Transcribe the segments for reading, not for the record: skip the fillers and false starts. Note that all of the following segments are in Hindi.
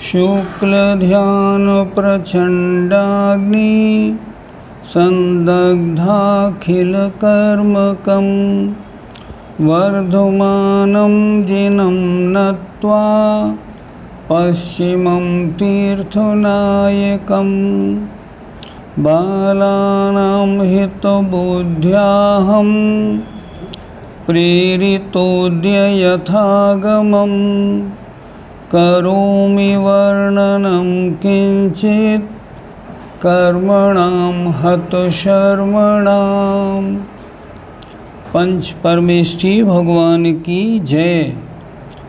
शुक्लध्यान प्रचंडाग्नि संदग्धाखिलकर्मकं वर्धमानं जिनं नत्वा पश्चिमं तीर्थनायकं बालानां हितबुद्ध्याहं प्रेरितोऽद्य यथागमं करोमि वर्णनं किंचित् कर्मणां हतशर्मणां। पंच परमेष्ठी भगवान की जय।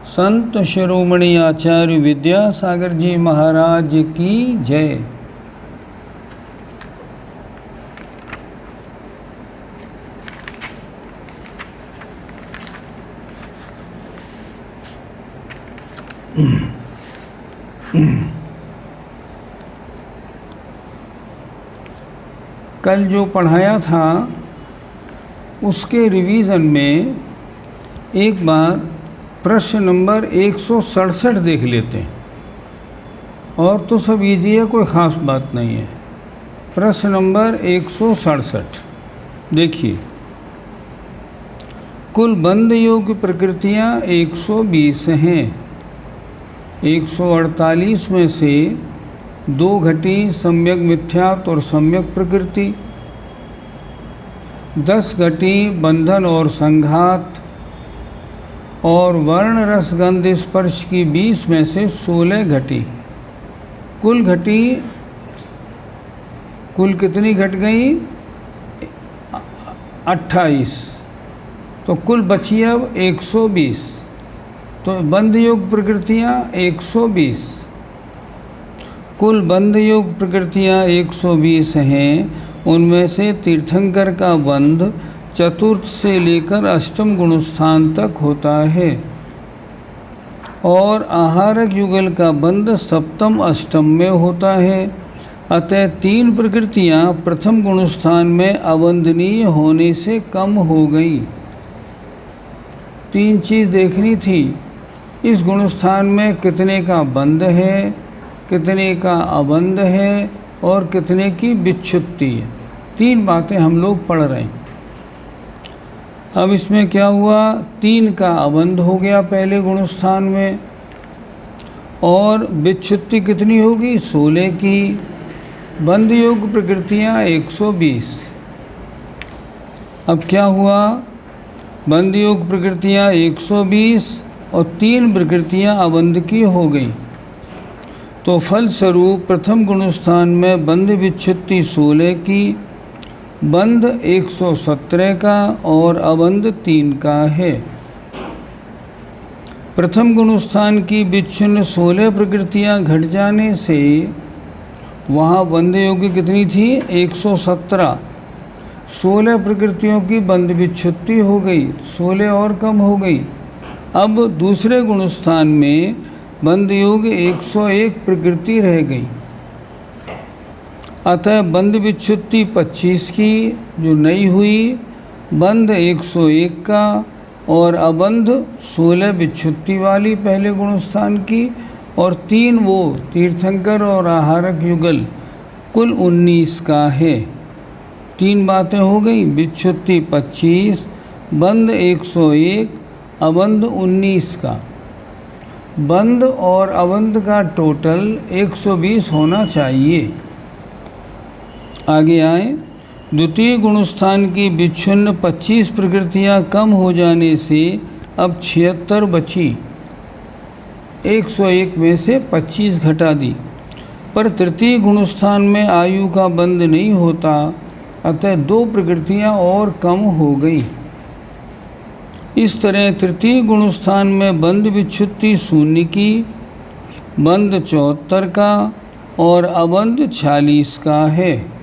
संत शिरोमणि आचार्य विद्यासागर जी महाराज की जय। कल जो पढ़ाया था उसके रिवीजन में एक बार प्रश्न नंबर 167 देख लेते हैं। और तो सब इजी है, कोई ख़ास बात नहीं है। प्रश्न नंबर 167 देखिए। कुल बंध योग्य प्रकृतियाँ 120 हैं। 148 में से 2 घटी सम्यक मिथ्यात्व और सम्यक प्रकृति, 10 घटी बंधन और संघात, और वर्ण रस गंध स्पर्श की 20 में से 16 घटी। कुल घटी कुल कितनी घट गई? 28। तो कुल बची अब 120। तो बंध योग प्रकृतियाँ 120। कुल बंध योग प्रकृतियाँ 120 हैं। उनमें से तीर्थंकर का बंध चतुर्थ से लेकर अष्टम गुणस्थान तक होता है, और आहारक युगल का बंध सप्तम अष्टम में होता है। अतः 3 प्रकृतियाँ प्रथम गुणस्थान में अवंदनीय होने से कम हो गई। 3 चीज़ देखनी थी। इस गुणस्थान में कितने का बंध है, कितने का अबंध है, और कितने की विच्छुत्ति है। 3 बातें हम लोग पढ़ रहे हैं। अब इसमें क्या हुआ? 3 का अबंध हो गया पहले गुणस्थान में, और विच्छुत्ति कितनी होगी? 16 की। बंध योग प्रकृतियाँ 120। अब क्या हुआ? बंध योग प्रकृतियाँ 120 और 3 प्रकृतियाँ अबंध की हो गई। तो फलस्वरूप प्रथम गुणस्थान में बंध विच्छुत्ति 16 की, बंध 117 का और अबंध 3 का है। प्रथम गुणस्थान की विच्छिन्न 16 प्रकृतियाँ घट जाने से वहाँ बंध योग्य कितनी थी? 117। 16 प्रकृतियों की बंध विच्छुत्ति हो गई, 16 और कम हो गई। अब दूसरे गुणस्थान में बंध योग्य 101 प्रकृति रह गई। अतः बंध विच्छुत्ति 25 की जो नई हुई, बंध 101 का, और अबंध 16 विच्छुत्ति वाली पहले गुणस्थान की, और 3 वो तीर्थंकर और आहारक युगल, कुल 19 का है। 3 बातें हो गई। विच्छुत्ति 25, बंध 101, अबंध 19 का। बंध और अबंध का टोटल 120 होना चाहिए। आगे आए। द्वितीय गुणस्थान की विच्छिन्न 25 प्रकृतियाँ कम हो जाने से अब 76 बची। 101 में से 25 घटा दी। पर तृतीय गुणस्थान में आयु का बंध नहीं होता, अतः 2 प्रकृतियाँ और कम हो गई। इस तरह तृतीय गुणस्थान में बंध विच्छुत्ति 0 की, बंध 74 का और अबंध 46 का है।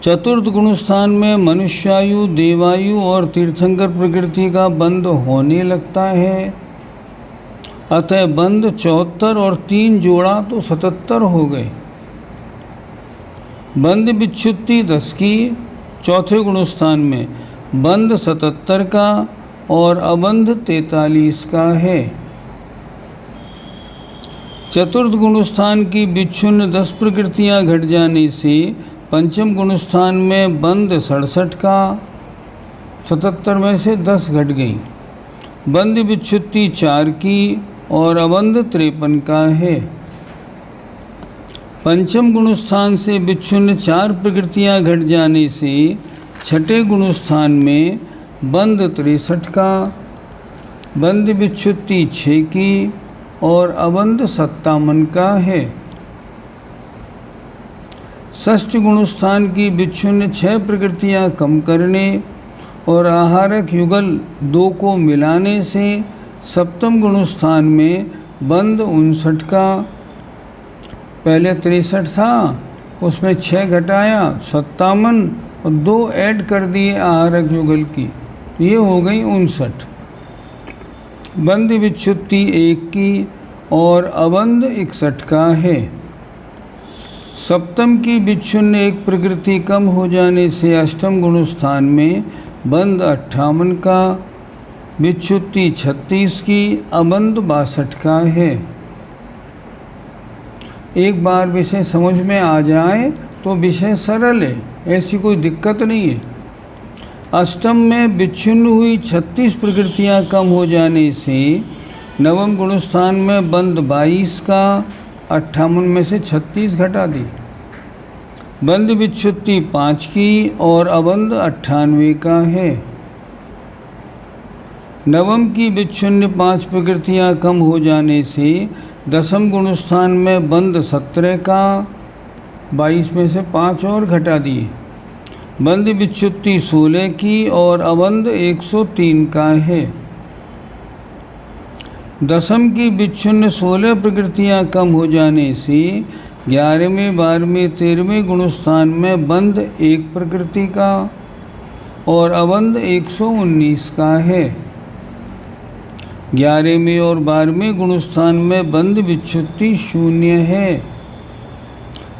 चतुर्थ गुणस्थान में मनुष्यायु, देवायु और तीर्थंकर प्रकृति का बंध होने लगता है। अतः बंध 74 और 3 जोड़ा तो 77 हो गए। बंध विच्छुत्ति 10 की चौथे गुणस्थान में, बंध 77 का और अबंध 43 का है। चतुर्थ गुणस्थान की विच्छिन्न 10 प्रकृतियां घट जाने से पंचम गुणस्थान में बंध 67 का, 77 में से 10 घट गई। बंध विच्छुत्ति 4 की और अबंध 53 का है। पंचम गुणस्थान से विच्छिन्न 4 प्रकृतियां घट जाने से छठे गुणस्थान में बंध 63 का, बंध विच्छुत्ति 6 की और अबंध 57 का है। षष्ठ गुणस्थान की विच्छिन्न 6 प्रकृतियां कम करने और आहारक युगल 2 को मिलाने से सप्तम गुणस्थान में बंध 59 का, पहले 63 था उसमें 6 घटाया 57 और 2 ऐड कर दिए आहारक युगल की, ये हो गई 59। बंध विच्छुत्ति 1 की और अबंध 61 का है। सप्तम की विच्छिन्न 1 प्रकृति कम हो जाने से अष्टम गुणस्थान में बंध 58 का, विच्छुत्ति 36 की, अबंध 62 का है। एक बार विषय समझ में आ जाए तो विषय सरल है, ऐसी कोई दिक्कत नहीं है। अष्टम में विच्छिन्न हुई 36 प्रकृतियां कम हो जाने से नवम गुणस्थान में बंध 22 का, 58 में से 36 घटा दी। बंध विच्छुत्ति 5 की और अबंध 98 का है। नवम की विच्छिन्न 5 प्रकृतियां कम हो जाने से दसम गुणस्थान में बंध 17 का, 22 में से 5 और घटा दिए। बंध विच्छुत्ति 16 की और अबंध 103 का है। दसम की विच्छिन्न 16 प्रकृतियां कम हो जाने से 11वें, 12वें, 13वें गुणस्थान में बंध 1 प्रकृति का और अबंध 119 का है। 11वें और 12वें गुणस्थान में बंध विच्छुत्ति 0 है।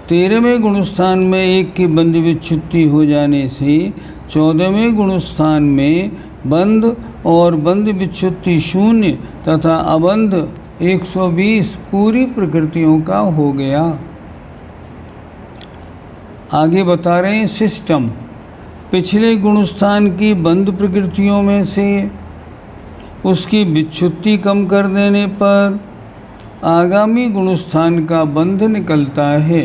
13वें गुणस्थान में 1 की बंध विच्छुत्ति हो जाने से 14वें गुणस्थान में बंध और बंध विच्छुत्ति 0 तथा अबंध 120 पूरी प्रकृतियों का हो गया। आगे बता रहे हैं सिस्टम। पिछले गुणस्थान की बंध प्रकृतियों में से उसकी विच्छुत्ति कम कर देने पर आगामी गुणस्थान का बंध निकलता है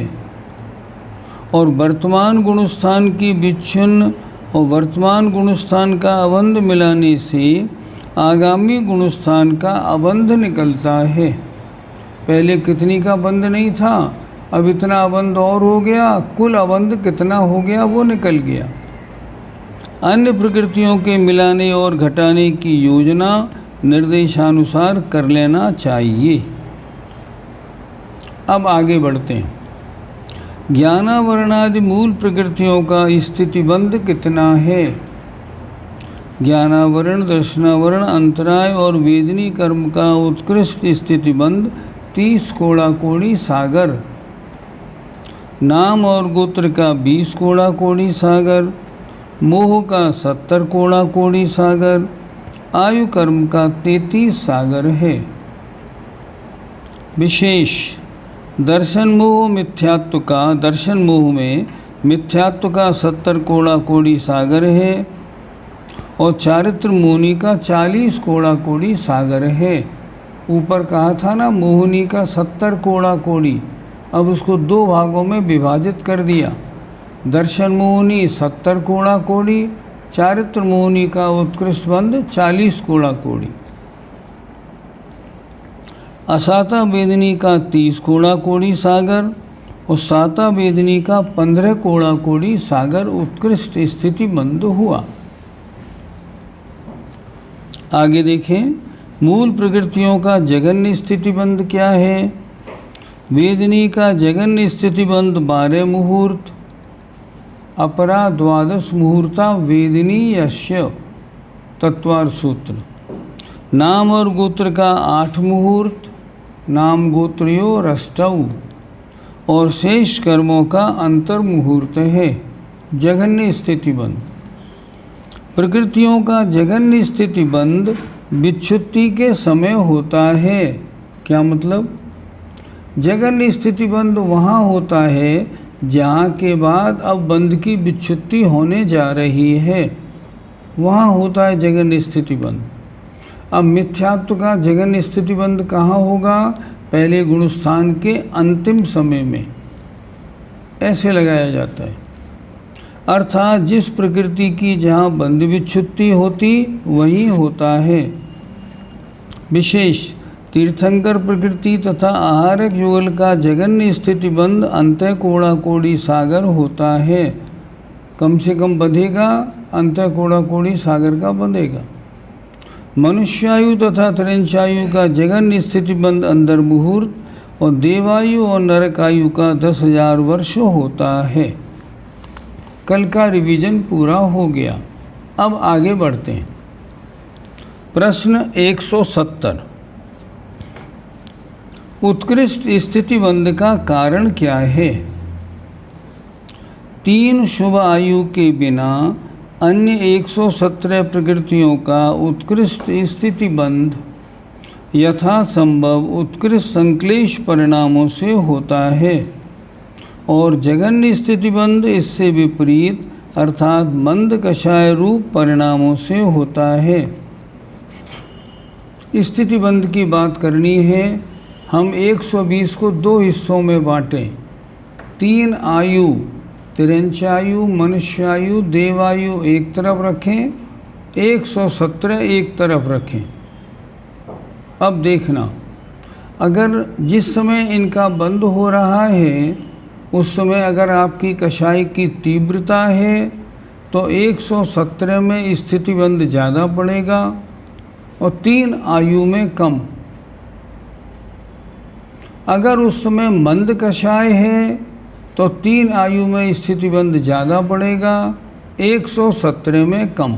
और वर्तमान गुणस्थान की विच्छिन्न और वर्तमान गुणस्थान का अबंध मिलाने से आगामी गुणस्थान का अबंध निकलता है। पहले कितनी का बंध नहीं था, अब इतना अबंध और हो गया, कुल अबंध कितना हो गया वो निकल गया। अन्य प्रकृतियों के मिलाने और घटाने की योजना निर्देशानुसार कर लेना चाहिए। अब आगे बढ़ते हैं। ज्ञानावरणादि मूल प्रकृतियों का स्थितिबंध कितना है? ज्ञानावरण, दर्शनावरण, अंतराय और वेदनी कर्म का उत्कृष्ट स्थितिबंध 30 कोड़ा कोड़ी सागर, नाम और गोत्र का 20 कोड़ा कोड़ी सागर, मोह का 70 कोड़ा कोड़ी सागर, आयु कर्म का 33 सागर है। विशेष दर्शन मोह मिथ्यात्व का, दर्शन मोह में मिथ्यात्व का 70 कोड़ा कोड़ी सागर है और चारित्र मोहनी का 40 कोड़ा कोड़ी सागर है। ऊपर कहा था ना मोहनी का 70 कोड़ा कोड़ी, अब उसको 2 भागों में विभाजित कर दिया। दर्शन मोहनी 70 कोड़ा कोड़ी, चारित्र मोहनी का उत्कृष्ट बंध 40 कोड़ा कोड़ी। असाता वेदनी का 30 कोड़ा कोड़ी सागर और साता वेदनी का 15 कोड़ा कोड़ी सागर उत्कृष्ट स्थिति बंध हुआ। आगे देखें, मूल प्रकृतियों का जगन्य स्थितिबंध क्या है? वेदनी का जगन्य स्थितिबंध 12 मुहूर्त, अपरा 12 मुहूर्ता वेदनी यश्य तत्वार सूत्र। नाम और गोत्र का 8 मुहूर्त, नाम गोत्रियो रष्टौ और शेष कर्मों का अंतर मुहूर्त है। जघन्य स्थितिबंध प्रकृतियों का जघन्य स्थिति बंध विच्छुत्ति के समय होता है। क्या मतलब? जघन्य स्थिति बंध वहाँ होता है जहाँ के बाद अब बंध की विच्छुत्ति होने जा रही है, वहाँ होता है जघन्य स्थिति बंध। अब मिथ्यात्व का जघन्य स्थिति बंध कहाँ होगा? पहले गुणस्थान के अंतिम समय में ऐसे लगाया जाता है, अर्थात जिस प्रकृति की जहाँ बंध विच्छुत्ति होती वही होता है। विशेष तीर्थंकर प्रकृति तथा आहारक युगल का जघन्य स्थिति बंध अंतः कोड़ा कोड़ी सागर होता है। कम से कम बंधेगा, अंतः कोड़ा कोड़ी सागर का बंधेगा। मनुष्यायु तथा त्रिंचायु का जघन्य स्थिति बंध अंदर मुहूर्त और देवायु और नरकायु का 10,000 वर्ष होता है। कल का रिवीजन पूरा हो गया। अब आगे बढ़ते हैं। प्रश्न 170, उत्कृष्ट स्थिति बंध का कारण क्या है? 3 शुभ आयु के बिना अन्य 117 प्रकृतियों का उत्कृष्ट स्थिति बंध यथासंभव उत्कृष्ट संक्लेश परिणामों से होता है और जघन्य स्थिति बंध इससे विपरीत अर्थात मंद कषाय रूप परिणामों से होता है। स्थिति बंध की बात करनी है। हम 120 को 2 हिस्सों में बांटें। 3 आयु, तिरंचायु, मनुष्यायु, देवायु एक तरफ रखें, 117 एक तरफ रखें। अब देखना, अगर जिस समय इनका बंद हो रहा है उस समय अगर आपकी कषाय की तीव्रता है तो 117 में स्थिति बंध ज़्यादा पड़ेगा और 3 आयु में कम। अगर उस समय मंद कषाय है तो 3 आयु में स्थिति बंध ज़्यादा पड़ेगा, 117 में कम।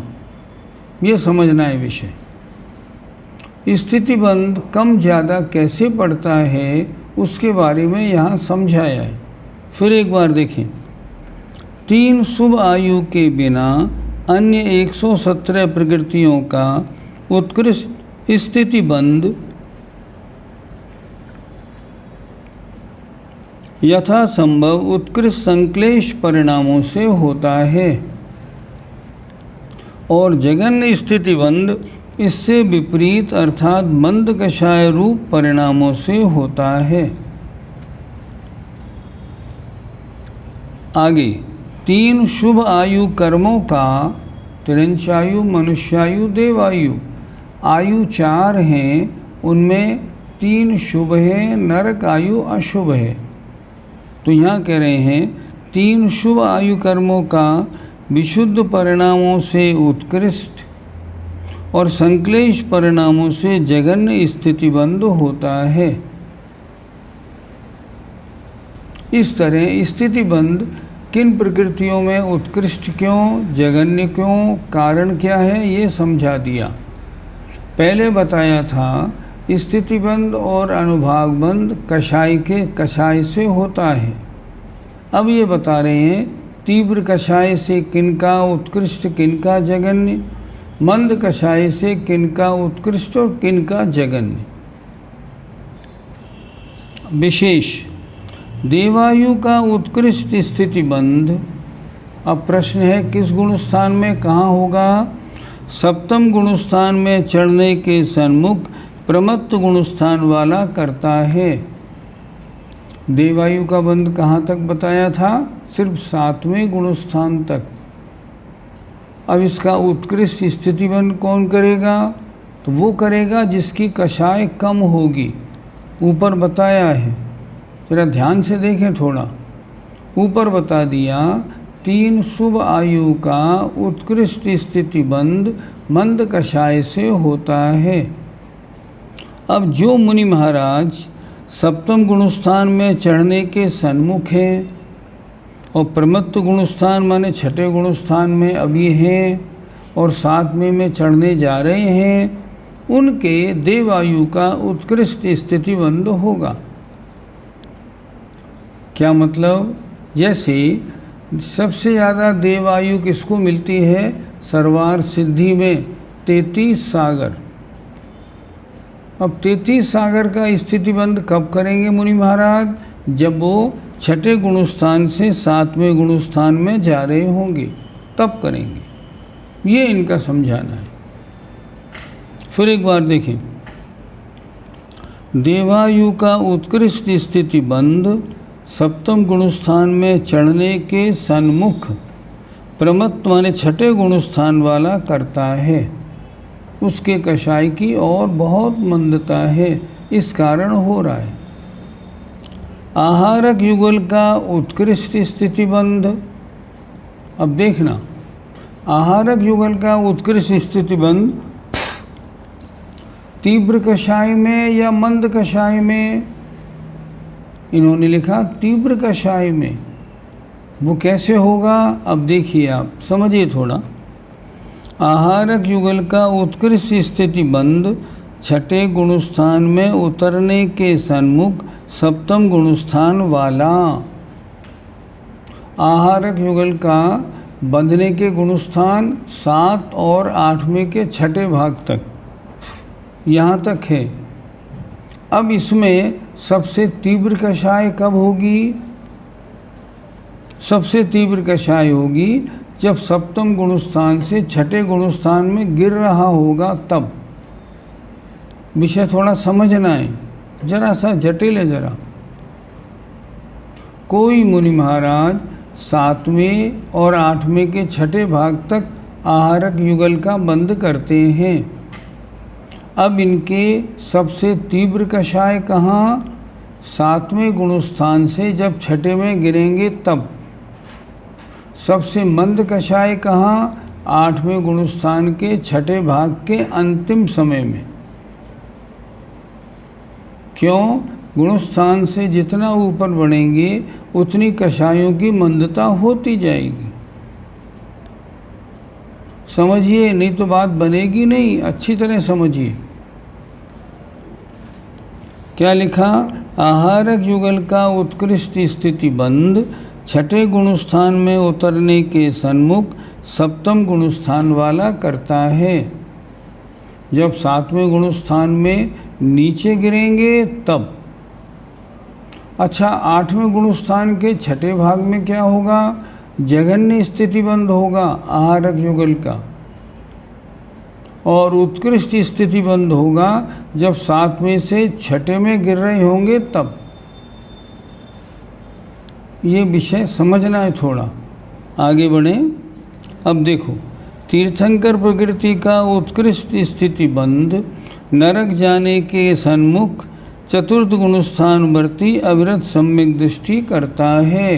ये समझना है विषय। स्थिति बंध कम ज़्यादा कैसे पड़ता है उसके बारे में यहाँ समझाया है। फिर एक बार देखें। 3 शुभ आयु के बिना अन्य 117 प्रकृतियों का उत्कृष्ट स्थिति बंध यथासंभव उत्कृष्ट संक्लेश परिणामों से होता है और जघन्य स्थिति बंध इससे विपरीत अर्थात मंद कषाय रूप परिणामों से होता है। आगे 3 शुभ आयु कर्मों का तिरंचायु, मनुष्यायु, देवायु, आयु 4 हैं, उनमें 3 शुभ हैं, नरक आयु अशुभ है। तो यहाँ कह रहे हैं 3 शुभ आयु कर्मों का विशुद्ध परिणामों से उत्कृष्ट और संक्लेश परिणामों से जघन्य स्थिति बंध होता है। इस तरह स्थिति बंध किन प्रकृतियों में उत्कृष्ट क्यों, जघन्य क्यों, कारण क्या है, ये समझा दिया। पहले बताया था स्थिति बंध और अनुभाग बंध कषाय के कषाय से होता है। अब ये बता रहे हैं तीव्र कषाय से किनका उत्कृष्ट, किनका जघन्य, मंद कषाय से किनका उत्कृष्ट और किनका जघन्य। विशेष देवायु का उत्कृष्ट स्थिति बंध। अब प्रश्न है किस गुणस्थान में कहाँ होगा? सप्तम गुणस्थान में चढ़ने के सन्मुख प्रमत्त गुणस्थान वाला करता है। देवायु का बंध कहाँ तक बताया था? सिर्फ 7वें गुणस्थान तक। अब इसका उत्कृष्ट स्थिति बंध कौन करेगा? तो वो करेगा जिसकी कषाय कम होगी। ऊपर बताया है, जरा ध्यान से देखें थोड़ा। ऊपर बता दिया 3 शुभ आयु का उत्कृष्ट स्थिति बंध मंद कषाय से होता है। अब जो मुनि महाराज सप्तम गुणस्थान में चढ़ने के सन्मुख हैं और प्रमत्त गुणस्थान माने 6ठे गुणस्थान में अभी हैं और 7वें में चढ़ने जा रहे हैं, उनके देवायु का उत्कृष्ट स्थिति बंध होगा। क्या मतलब? जैसे सबसे ज़्यादा देवायु किसको मिलती है? सर्वार्थ सिद्धि में 33 सागर। अब 33 सागर का स्थितिबंध कब करेंगे मुनि महाराज? जब वो छठे गुणस्थान से 7वें गुणस्थान में जा रहे होंगे, तब करेंगे। ये इनका समझाना है। फिर एक बार देखें, देवायु का उत्कृष्ट स्थिति बंध 7वें गुणस्थान में चढ़ने के सन्मुख प्रमत्त माने छठे गुणस्थान वाला करता है। उसके कषाय की और बहुत मंदता है, इस कारण हो रहा है। आहारक युगल का उत्कृष्ट स्थिति बंध। अब देखना, आहारक युगल का उत्कृष्ट स्थिति बंध तीव्र कषाय में या मंद कषाय में? इन्होंने लिखा तीव्र कषाय में। वो कैसे होगा? अब देखिए, आप समझिए थोड़ा। आहारक युगल का उत्कृष्ट स्थिति बंध छठे गुणस्थान में उतरने के सन्मुख 7वें गुणस्थान वाला। आहारक युगल का बंधने के गुणस्थान 7 और 8वें के छठे भाग तक, यहाँ तक है। अब इसमें सबसे तीव्र कषाय कब होगी? सबसे तीव्र कषाय होगी जब 7वें गुणस्थान से छठे गुणस्थान में गिर रहा होगा, तब। विषय थोड़ा समझना है, जरा सा जटिल है जरा। कोई मुनि महाराज 7वें और 8वें के छठे भाग तक आहारक युगल का बंध करते हैं। अब इनके सबसे तीव्र कषाय कहाँ? 7वें गुणस्थान से जब छठे में गिरेंगे तब। सबसे मंद कषाय कहाँ? 8वें गुणस्थान के छठे भाग के अंतिम समय में। क्यों? गुणस्थान से जितना ऊपर बढ़ेंगे उतनी कषायों की मंदता होती जाएगी। समझिए, नहीं तो बात बनेगी नहीं। अच्छी तरह समझिए क्या लिखा। आहारक युगल का उत्कृष्ट स्थिति बंध छठे गुणस्थान में उतरने के सन्मुख 7वें गुणस्थान वाला करता है। जब 7वें गुणस्थान में नीचे गिरेंगे तब। अच्छा, 8वें गुणस्थान के छठे भाग में क्या होगा? जघन्य स्थिति बंध होगा आहारक युगल का, और उत्कृष्ट स्थिति बंध होगा जब 7वें से छठे में गिर रहे होंगे तब। ये विषय समझना है थोड़ा। आगे बढ़ें। अब देखो, तीर्थंकर प्रकृति का उत्कृष्ट स्थिति बंध नरक जाने के सन्मुख चतुर्थ गुणस्थान वर्ती अविरत सम्यक दृष्टि करता है।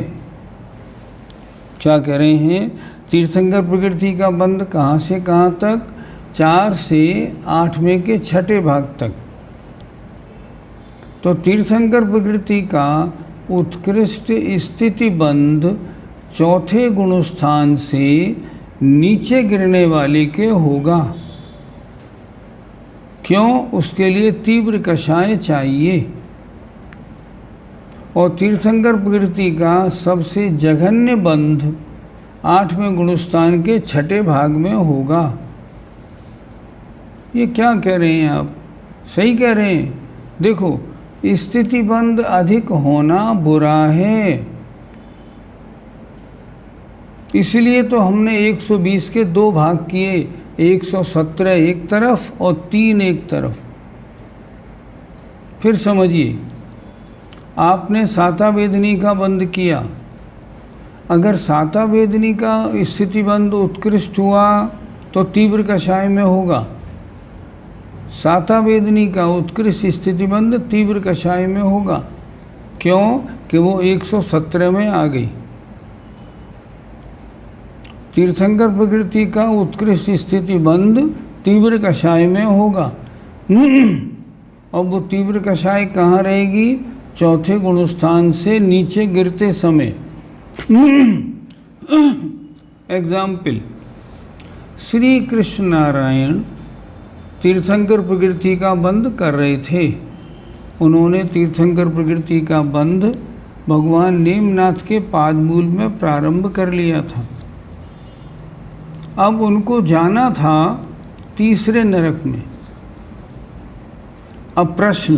क्या कह रहे हैं? तीर्थंकर प्रकृति का बंध कहाँ से कहाँ तक? 4 से 8वें के छठे भाग तक। तो तीर्थंकर प्रकृति का उत्कृष्ट स्थिति बंध चौथे गुणस्थान से नीचे गिरने वाले के होगा। क्यों? उसके लिए तीव्र कषाय चाहिए। और तीर्थंकर प्रकृति का सबसे जघन्य बंध 8वें गुणस्थान के छठे भाग में होगा। ये क्या कह रहे हैं आप? सही कह रहे हैं। देखो, स्थिति बंध अधिक होना बुरा है, इसलिए तो हमने 120 के 2 भाग किए, 117 एक तरफ और 3 एक तरफ। फिर समझिए, आपने साता वेदनी का बंध किया। अगर साता वेदनी का स्थिति बंध उत्कृष्ट हुआ तो तीव्र कषाय में होगा। साता वेदनी का उत्कृष्ट स्थिति बंध तीव्र कषाय में होगा। क्यों? कि वो 117 में आ गई। तीर्थंकर प्रकृति का उत्कृष्ट स्थिति बंध तीव्र कषाय में होगा। और वो तीव्र कषाय कहाँ रहेगी? चौथे गुणस्थान से नीचे गिरते समय। एग्जाम्पल, श्री कृष्ण नारायण तीर्थंकर प्रकृति का बंध कर रहे थे। उन्होंने तीर्थंकर प्रकृति का बंध भगवान नेमनाथ के पादमूल में प्रारंभ कर लिया था। अब उनको जाना था तीसरे नरक में। अब प्रश्न,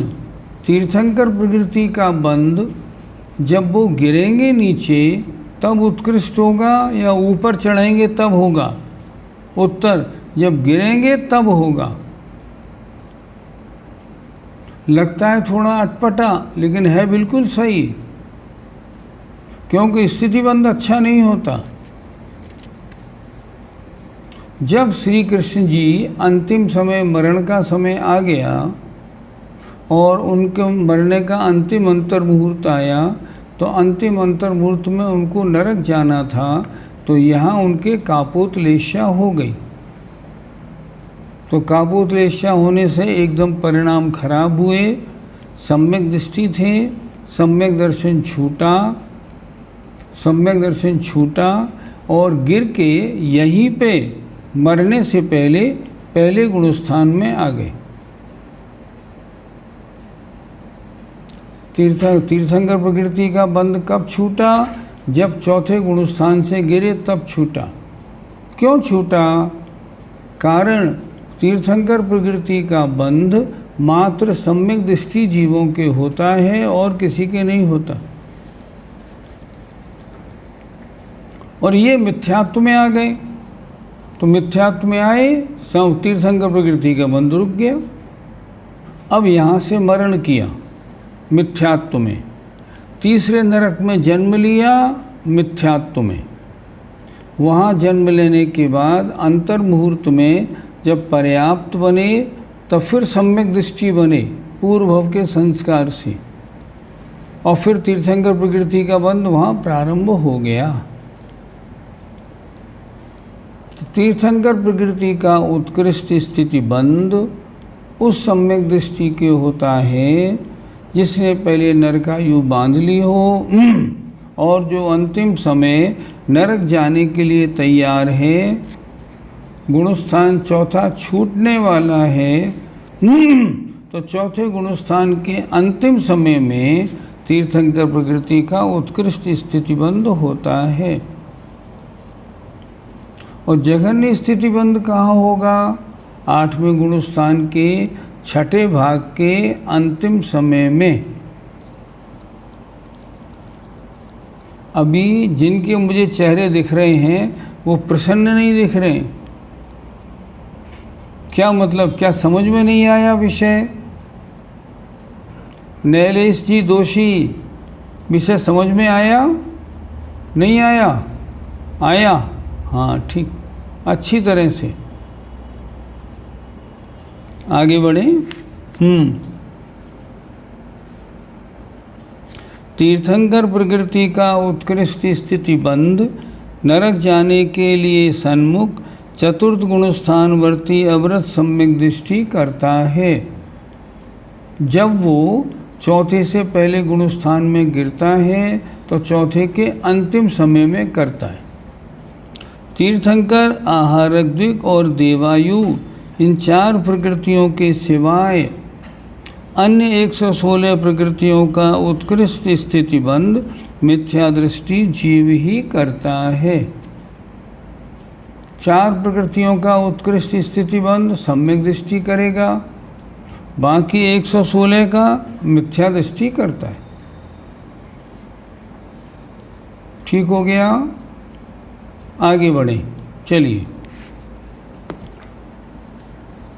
तीर्थंकर प्रकृति का बंध जब वो गिरेंगे नीचे तब उत्कृष्ट होगा या ऊपर चढ़ेंगे तब होगा? उत्तर, जब गिरेंगे तब होगा। लगता है थोड़ा अटपटा, लेकिन है बिल्कुल सही, क्योंकि स्थितिबंध अच्छा नहीं होता। जब श्री कृष्ण जी अंतिम समय, मरण का समय आ गया और उनके मरने का अंतिम अंतर मुहूर्त आया, तो अंतिम अंतर मुहूर्त में उनको नरक जाना था, तो यहाँ उनके कापोतलेशा हो गई। तो कापोतलेशा होने से एकदम परिणाम खराब हुए, सम्यक दृष्टि थे, सम्यक दर्शन छूटा और गिर के यहीं पे मरने से पहले गुणस्थान में आ गए। तीर्थंकर प्रकृति का बंध कब छूटा? जब चौथे गुणस्थान से गिरे तब छूटा। क्यों छूटा? कारण, तीर्थंकर प्रकृति का बंध मात्र सम्यक दृष्टि जीवों के होता है और किसी के नहीं होता। और ये मिथ्यात्व में आ गए, तो मिथ्यात्व में आए, सब तीर्थंकर प्रकृति का बंध रुक गया। अब यहाँ से मरण किया मिथ्यात्व में, तीसरे नरक में जन्म लिया मिथ्यात्व में। वहाँ जन्म लेने के बाद अंतर मुहूर्त में जब पर्याप्त बने तब फिर सम्यक दृष्टि बने पूर्व भव के संस्कार से, और फिर तीर्थंकर प्रकृति का बंध वहाँ प्रारंभ हो गया। तीर्थंकर प्रकृति का उत्कृष्ट स्थिति बंध उस सम्यक दृष्टि के होता है जिसने पहले नरकायु बांध ली हो और जो अंतिम समय नरक जाने के लिए तैयार है। गुणस्थान चौथा छूटने वाला है, तो चौथे गुणस्थान के अंतिम समय में तीर्थंकर प्रकृति का उत्कृष्ट स्थितिबंध होता है। और जघन्य स्थितिबंध कहाँ होगा? आठवें गुणस्थान के छठे भाग के अंतिम समय में। अभी जिनके मुझे चेहरे दिख रहे हैं वो प्रसन्न नहीं दिख रहे हैं। क्या मतलब? क्या समझ में नहीं आया विषय? नैलेश जी दोषी, विषय समझ में आया? नहीं आया? आया? हाँ ठीक, अच्छी तरह से आगे बढ़े। तीर्थंकर प्रकृति का उत्कृष्ट स्थिति बंध नरक जाने के लिए सन्मुख चतुर्थ गुणस्थानवर्ती अवरत सम्यक दृष्टि करता है। जब वो चौथे से पहले गुणस्थान में गिरता है तो चौथे के अंतिम समय में करता है। तीर्थंकर, आहारद्विक और देवायु, इन चार प्रकृतियों के सिवाय अन्य 116 प्रकृतियों का उत्कृष्ट स्थितिबंध मिथ्या दृष्टि जीव ही करता है। चार प्रकृतियों का उत्कृष्ट स्थितिबंध सम्यक दृष्टि करेगा, बाकी 116 का मिथ्या दृष्टि करता है। ठीक हो गया? आगे बढ़े, चलिए।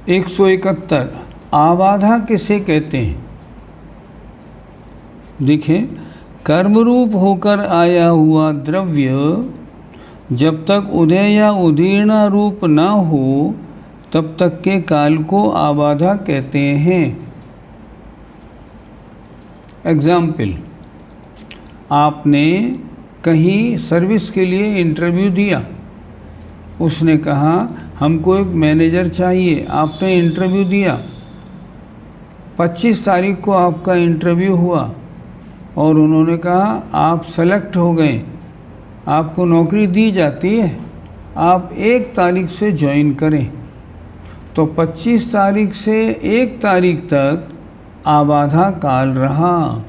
171 आबाधा किसे कहते हैं? देखें, कर्मरूप होकर आया हुआ द्रव्य जब तक उदय या उदीर्ण रूप ना हो तब तक के काल को आबाधा कहते हैं। एग्जाम्पल, आपने कहीं सर्विस के लिए इंटरव्यू दिया, उसने कहा हमको एक मैनेजर चाहिए, आपने इंटरव्यू दिया, 25 तारीख को आपका इंटरव्यू हुआ और उन्होंने कहा आप सेलेक्ट हो गए, आपको नौकरी दी जाती है, आप 1 तारीख से ज्वाइन करें। तो 25 तारीख से 1 तारीख तक आबाधा काल रहा।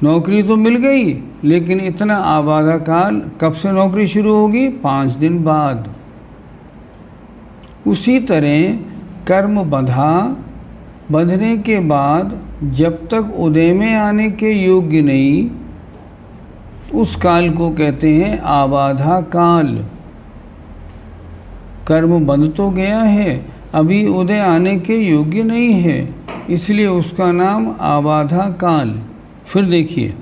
नौकरी तो मिल गई, लेकिन इतना आबादा काल, कब से नौकरी शुरू होगी? 5 दिन बाद। उसी तरह कर्म बंधा, बंधने के बाद जब तक उदय में आने के योग्य नहीं, उस काल को कहते हैं आबाधा काल। कर्म बंध तो गया है, अभी उदय आने के योग्य नहीं है, इसलिए उसका नाम आबाधा काल। फिर देखिए,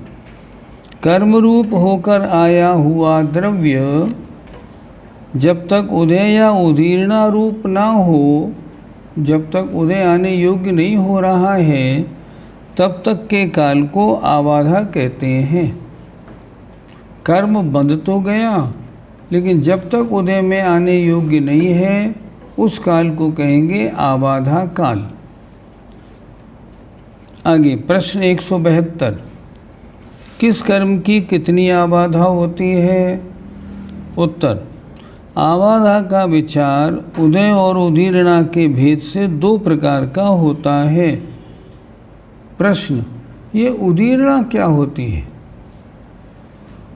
कर्म रूप होकर आया हुआ द्रव्य जब तक उदय या उदीर्णा रूप ना हो, जब तक उदय आने योग्य नहीं हो रहा है, तब तक के काल को आबाधा कहते हैं। कर्म बंध तो गया, लेकिन जब तक उदय में आने योग्य नहीं है, उस काल को कहेंगे आबाधा काल। आगे प्रश्न 172, किस कर्म की कितनी आबाधा होती है? उत्तर, आबाधा का विचार उदय और उदीर्णा के भेद से 2 प्रकार का होता है। प्रश्न, ये उदीर्णा क्या होती है?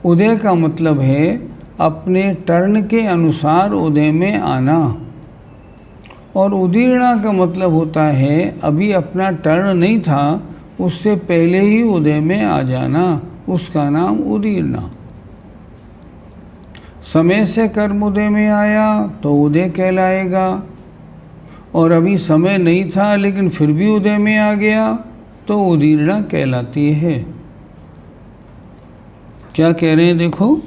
उदय का मतलब है अपने टर्न के अनुसार उदय में आना, और उदीर्णा का मतलब होता है अभी अपना टर्न नहीं था, उससे पहले ही उदय में आ जाना, उसका नाम उदीर्णा। समय से कर्म उदय में आया तो उदय कहलाएगा, और अभी समय नहीं था लेकिन फिर भी उदय में आ गया तो उदीर्णा कहलाती है। क्या कह रहे हैं? देखो,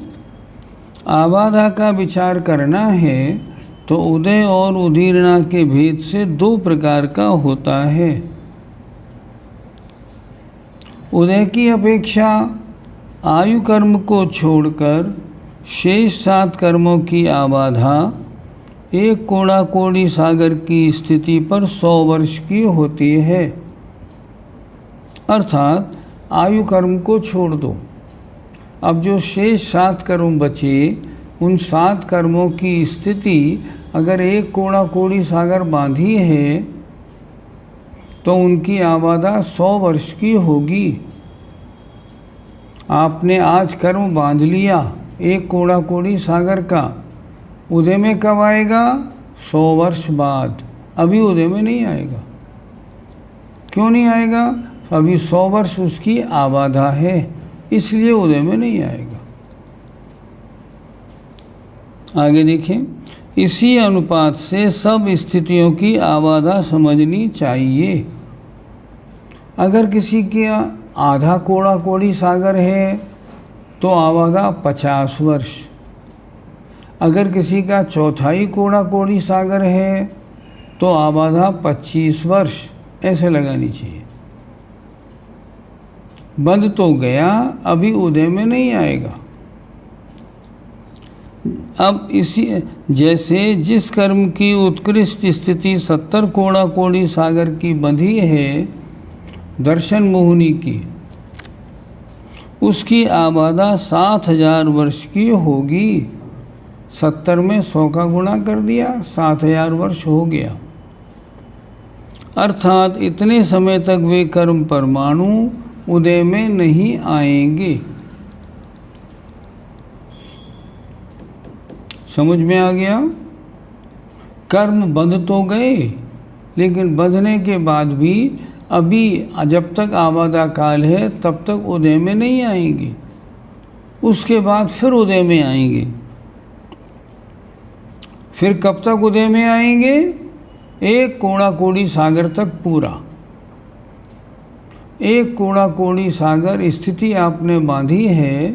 आबाधा का विचार करना है तो उदय और उदीर्णा के भेद से 2 प्रकार का होता है। उदय की अपेक्षा आयु कर्म को छोड़कर शेष 7 कर्मों की आबाधा एक कोड़ा कोड़ी सागर की स्थिति पर 100 वर्ष की होती है। अर्थात आयु कर्म को छोड़ दो, अब जो शेष 7 कर्म बचे, उन 7 कर्मों की स्थिति अगर एक कोड़ा कोड़ी सागर बांधी है तो उनकी आबादा 100 वर्ष की होगी। आपने आज कर्म बांध लिया एक कोड़ा कोड़ी सागर का, उदय में कब आएगा? 100 वर्ष बाद। अभी उदय में नहीं आएगा। क्यों नहीं आएगा? अभी 100 वर्ष उसकी आबादा है, इसलिए उदय में नहीं आएगा। आगे देखें, इसी अनुपात से सब स्थितियों की आबादा समझनी चाहिए। अगर किसी के आधा कोड़ा कोड़ी सागर है तो आबादा 50 वर्ष, अगर किसी का चौथाई कोड़ा कोड़ी सागर है तो आबादा 25 वर्ष, ऐसे लगानी चाहिए। बंध तो गया, अभी उदय में नहीं आएगा। अब इसी जैसे जिस कर्म की उत्कृष्ट स्थिति 70 कोड़ा कोड़ी सागर की बंधी है, दर्शन मोहिनी की, उसकी आबादा 7000 वर्ष की होगी। 70 में 100 का गुणा कर दिया, 7000 वर्ष हो गया। अर्थात इतने समय तक वे कर्म परमाणु उदय में नहीं आएंगे। समझ में आ गया? कर्म बंध तो गए, लेकिन बंधने के बाद भी अभी जब तक आबादा काल है तब तक उदय में नहीं आएंगे, उसके बाद फिर उदय में आएंगे। फिर कब तक उदय में आएंगे? एक कोड़ा कोड़ी सागर तक पूरा। एक कोड़ा कोड़ी सागर स्थिति आपने बांधी है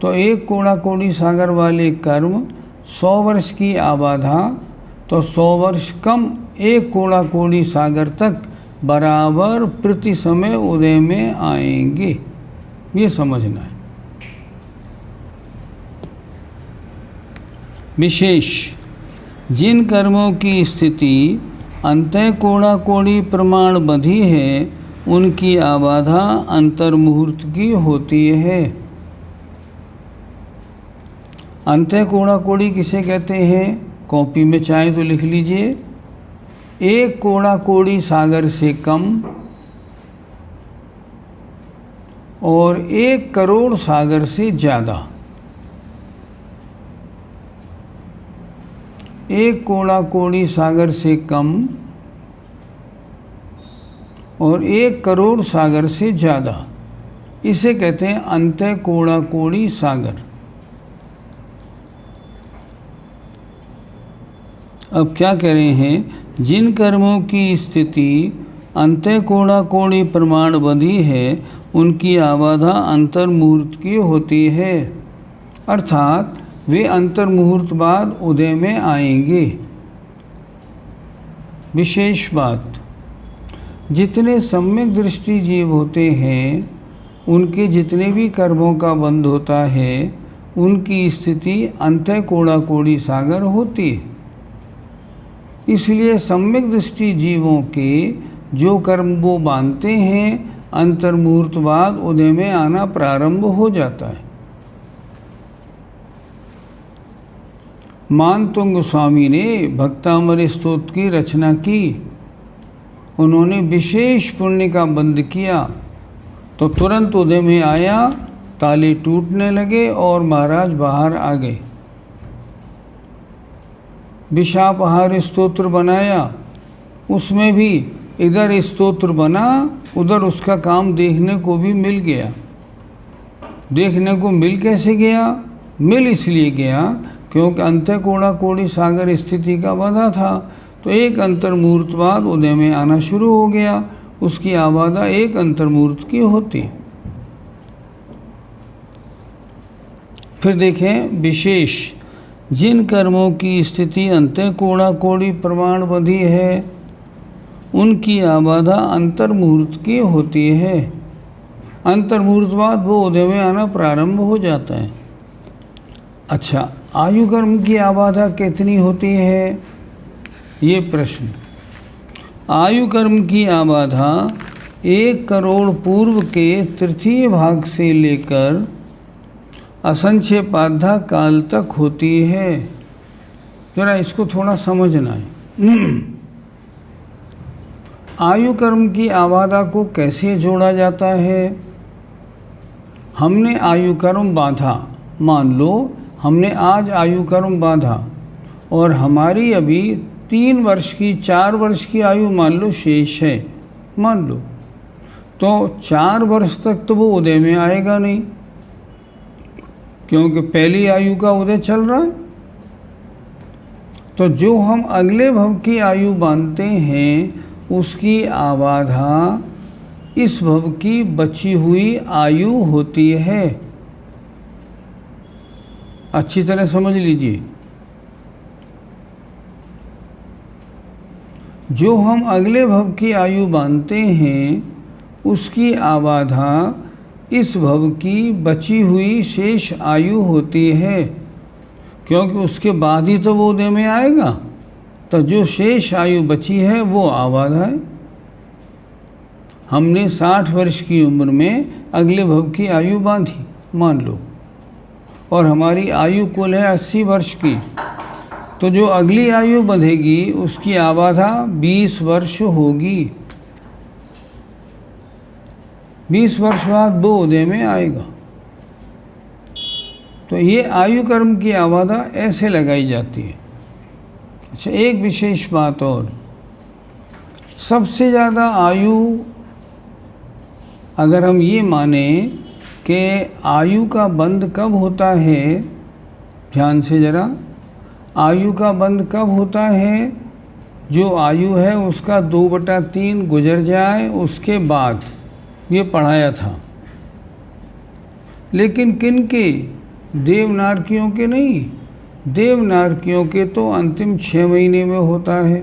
तो एक कोड़ा कोड़ी सागर वाले कर्म 100 वर्ष की आबाधा, तो 100 वर्ष कम एक कोड़ा कोड़ी सागर तक बराबर प्रति समय उदय में आएंगे। ये समझना है। विशेष, जिन कर्मों की स्थिति अंतः कोड़ा कोड़ी प्रमाण बंधी है, उनकी आबाधा अंतर्मुहूर्त की होती है। अंतः कोड़ा कोड़ी किसे कहते हैं? कॉपी में चाहे तो लिख लीजिए, एक कोड़ा कोड़ी सागर से कम और 1 करोड़ सागर से ज़्यादा, 1 कोड़ा कोड़ी सागर से कम और 1 करोड़ सागर से ज़्यादा, इसे कहते हैं अंतः कोड़ा कोड़ी सागर। अब क्या कह रहे हैं, जिन कर्मों की स्थिति अंतः कोड़ा कोड़ी प्रमाण बधी है उनकी आबाधा अंतर्मुहूर्त की होती है, अर्थात वे अंतर्मुहूर्त बाद उदय में आएंगे। विशेष बात, जितने सम्यक दृष्टि जीव होते हैं उनके जितने भी कर्मों का बंध होता है उनकी स्थिति अंतः कोड़ा कोड़ी सागर होती है। इसलिए सम्यक दृष्टि जीवों के जो कर्म वो बांधते हैं अंतर्मुहूर्त बाद उदय में आना प्रारंभ हो जाता है। मानतुंग स्वामी ने भक्तामर स्तोत्र की रचना की। उन्होंने विशेष पुण्य का बंध किया तो तुरंत उदय में आया, ताले टूटने लगे और महाराज बाहर आ गए। विषापहार स्तोत्र बनाया, उसमें भी इधर स्तोत्र बना उधर उसका काम देखने को भी मिल गया। देखने को मिल कैसे गया? मिल इसलिए गया क्योंकि अंतः कोड़ा कोड़ी सागर स्थिति का बाधा था, तो 1 अंतर्मुहूर्त बाद उदय में आना शुरू हो गया। उसकी आबादा 1 अंतर्मुहूर्त की होती। फिर देखें विशेष, जिन कर्मों की स्थिति अंतः कोड़ा कोड़ी प्रमाण बधी है उनकी आबादा अंतर्मुहूर्त की होती है। अंतर्मुहूर्त बाद वो उदय में आना प्रारंभ हो जाता है। अच्छा, आयु कर्म की आबादा कितनी होती है? ये प्रश्न। आयु कर्म की आबादा 1 करोड़ पूर्व के तृतीय भाग से लेकर असंख्यपाधा काल तक होती है। जरा इसको थोड़ा समझना है। आयु कर्म की आबादा को कैसे जोड़ा जाता है? हमने आयु कर्म बांधा, मान लो हमने आज आयु कर्म बांधा और हमारी अभी 3 वर्ष की 4 वर्ष की आयु मान लो शेष है, मान लो, तो 4 वर्ष तक तो वो उदय में आएगा नहीं क्योंकि पहली आयु का उदय चल रहा है। तो जो हम अगले भव की आयु बांधते हैं उसकी आबाधा इस भव की बची हुई आयु होती है। अच्छी तरह समझ लीजिए, जो हम अगले भव की आयु बांधते हैं उसकी आबाधा इस भव की बची हुई शेष आयु होती है, क्योंकि उसके बाद ही तो वो उदय में आएगा। तो जो शेष आयु बची है वो आबाधा है। हमने 60 वर्ष की उम्र में अगले भव की आयु बांधी मान लो, और हमारी आयु कुल है 80 वर्ष की, तो जो अगली आयु बंधेगी उसकी आबाधा 20 वर्ष होगी। 20 वर्ष बाद वो उदय में आएगा। तो ये आयु कर्म की आबादा ऐसे लगाई जाती है। अच्छा, एक विशेष बात और, सबसे ज़्यादा आयु अगर हम ये माने कि आयु का बंध कब होता है, ध्यान से ज़रा, आयु का बंध कब होता है? जो आयु है उसका 2/3 गुजर जाए उसके बाद, ये पढ़ाया था। लेकिन किन के? देवनारकियों के नहीं, देवनारकियों के तो अंतिम 6 महीने में होता है।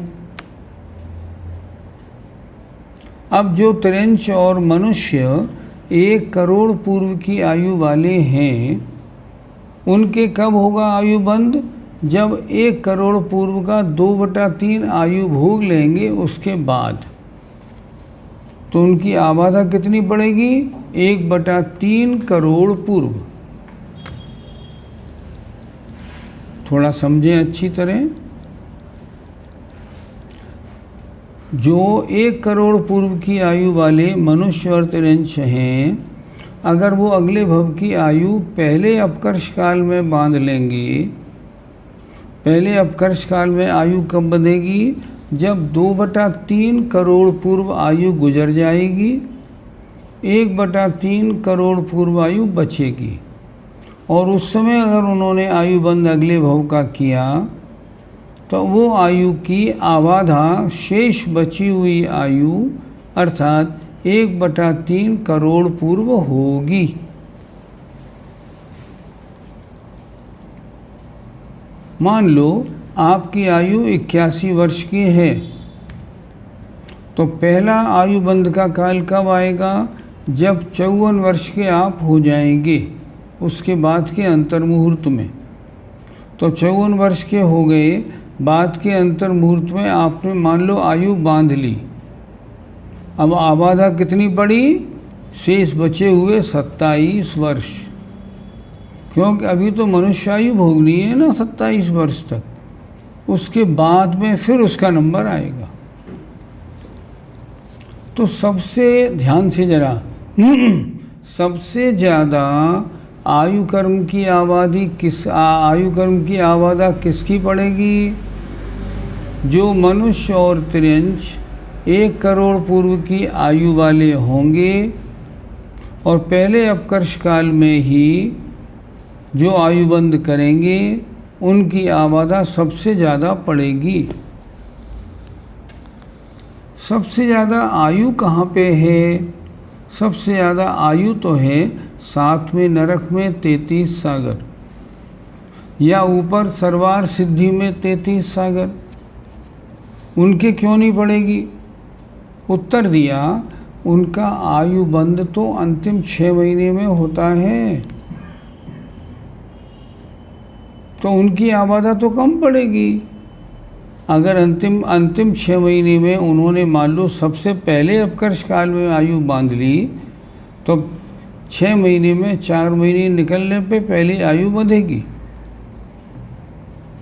अब जो त्रिंच और मनुष्य 1 करोड़ पूर्व की आयु वाले हैं उनके कब होगा आयु बंध? जब 1 करोड़ पूर्व का 2/3 आयु भोग लेंगे उसके बाद। तो उनकी आबादा कितनी पड़ेगी? 1/3 करोड़ पूर्व। थोड़ा समझें अच्छी तरह। जो 1 करोड़ पूर्व की आयु वाले मनुष्य और त्रिंच हैं अगर वो अगले भव की आयु पहले अपकर्ष काल में बांध लेंगे, पहले अपकर्ष काल में आयु कब बंधेगी? जब 2/3 करोड़ पूर्व आयु गुजर जाएगी, 1/3 करोड़ पूर्व आयु बचेगी। और उस समय अगर उन्होंने आयु बंध अगले भव का किया तो वो आयु की आबाधा शेष बची हुई आयु अर्थात 1/3 करोड़ पूर्व होगी। मान लो आपकी आयु 81 वर्ष की है, तो पहला आयु बंध का काल कब आएगा? जब 54 वर्ष के आप हो जाएंगे, उसके बाद के अंतर मुहूर्त में। तो 54 वर्ष के हो गए, बाद के अंतर मुहूर्त में आपने मान लो आयु बांध ली। अब आबादा कितनी पड़ी? शेष बचे हुए 27 वर्ष, क्योंकि अभी तो मनुष्य आयु भोगनी है ना 27 वर्ष तक, उसके बाद में फिर उसका नंबर आएगा। तो सबसे ध्यान से जरा सबसे ज़्यादा आयु कर्म की आबादा किसकी पड़ेगी? जो मनुष्य और त्रियंश 1 करोड़ पूर्व की आयु वाले होंगे और पहले अपकर्ष काल में ही जो आयु बंद करेंगे, उनकी आबादा सबसे ज़्यादा पड़ेगी। सबसे ज़्यादा आयु कहाँ पे है? सबसे ज़्यादा आयु तो है 7वें नरक में 33 सागर, या ऊपर सर्वार सिद्धि में 33 सागर। उनके क्यों नहीं पड़ेगी? उत्तर दिया, उनका आयु बंध तो अंतिम 6 महीने में होता है, तो उनकी आबादा तो कम पड़ेगी। अगर अंतिम 6 महीने में उन्होंने मान लो सबसे पहले अपकर्ष काल में आयु बांध ली, तो 6 महीने में 4 महीने निकलने पे पहली आयु बंधेगी,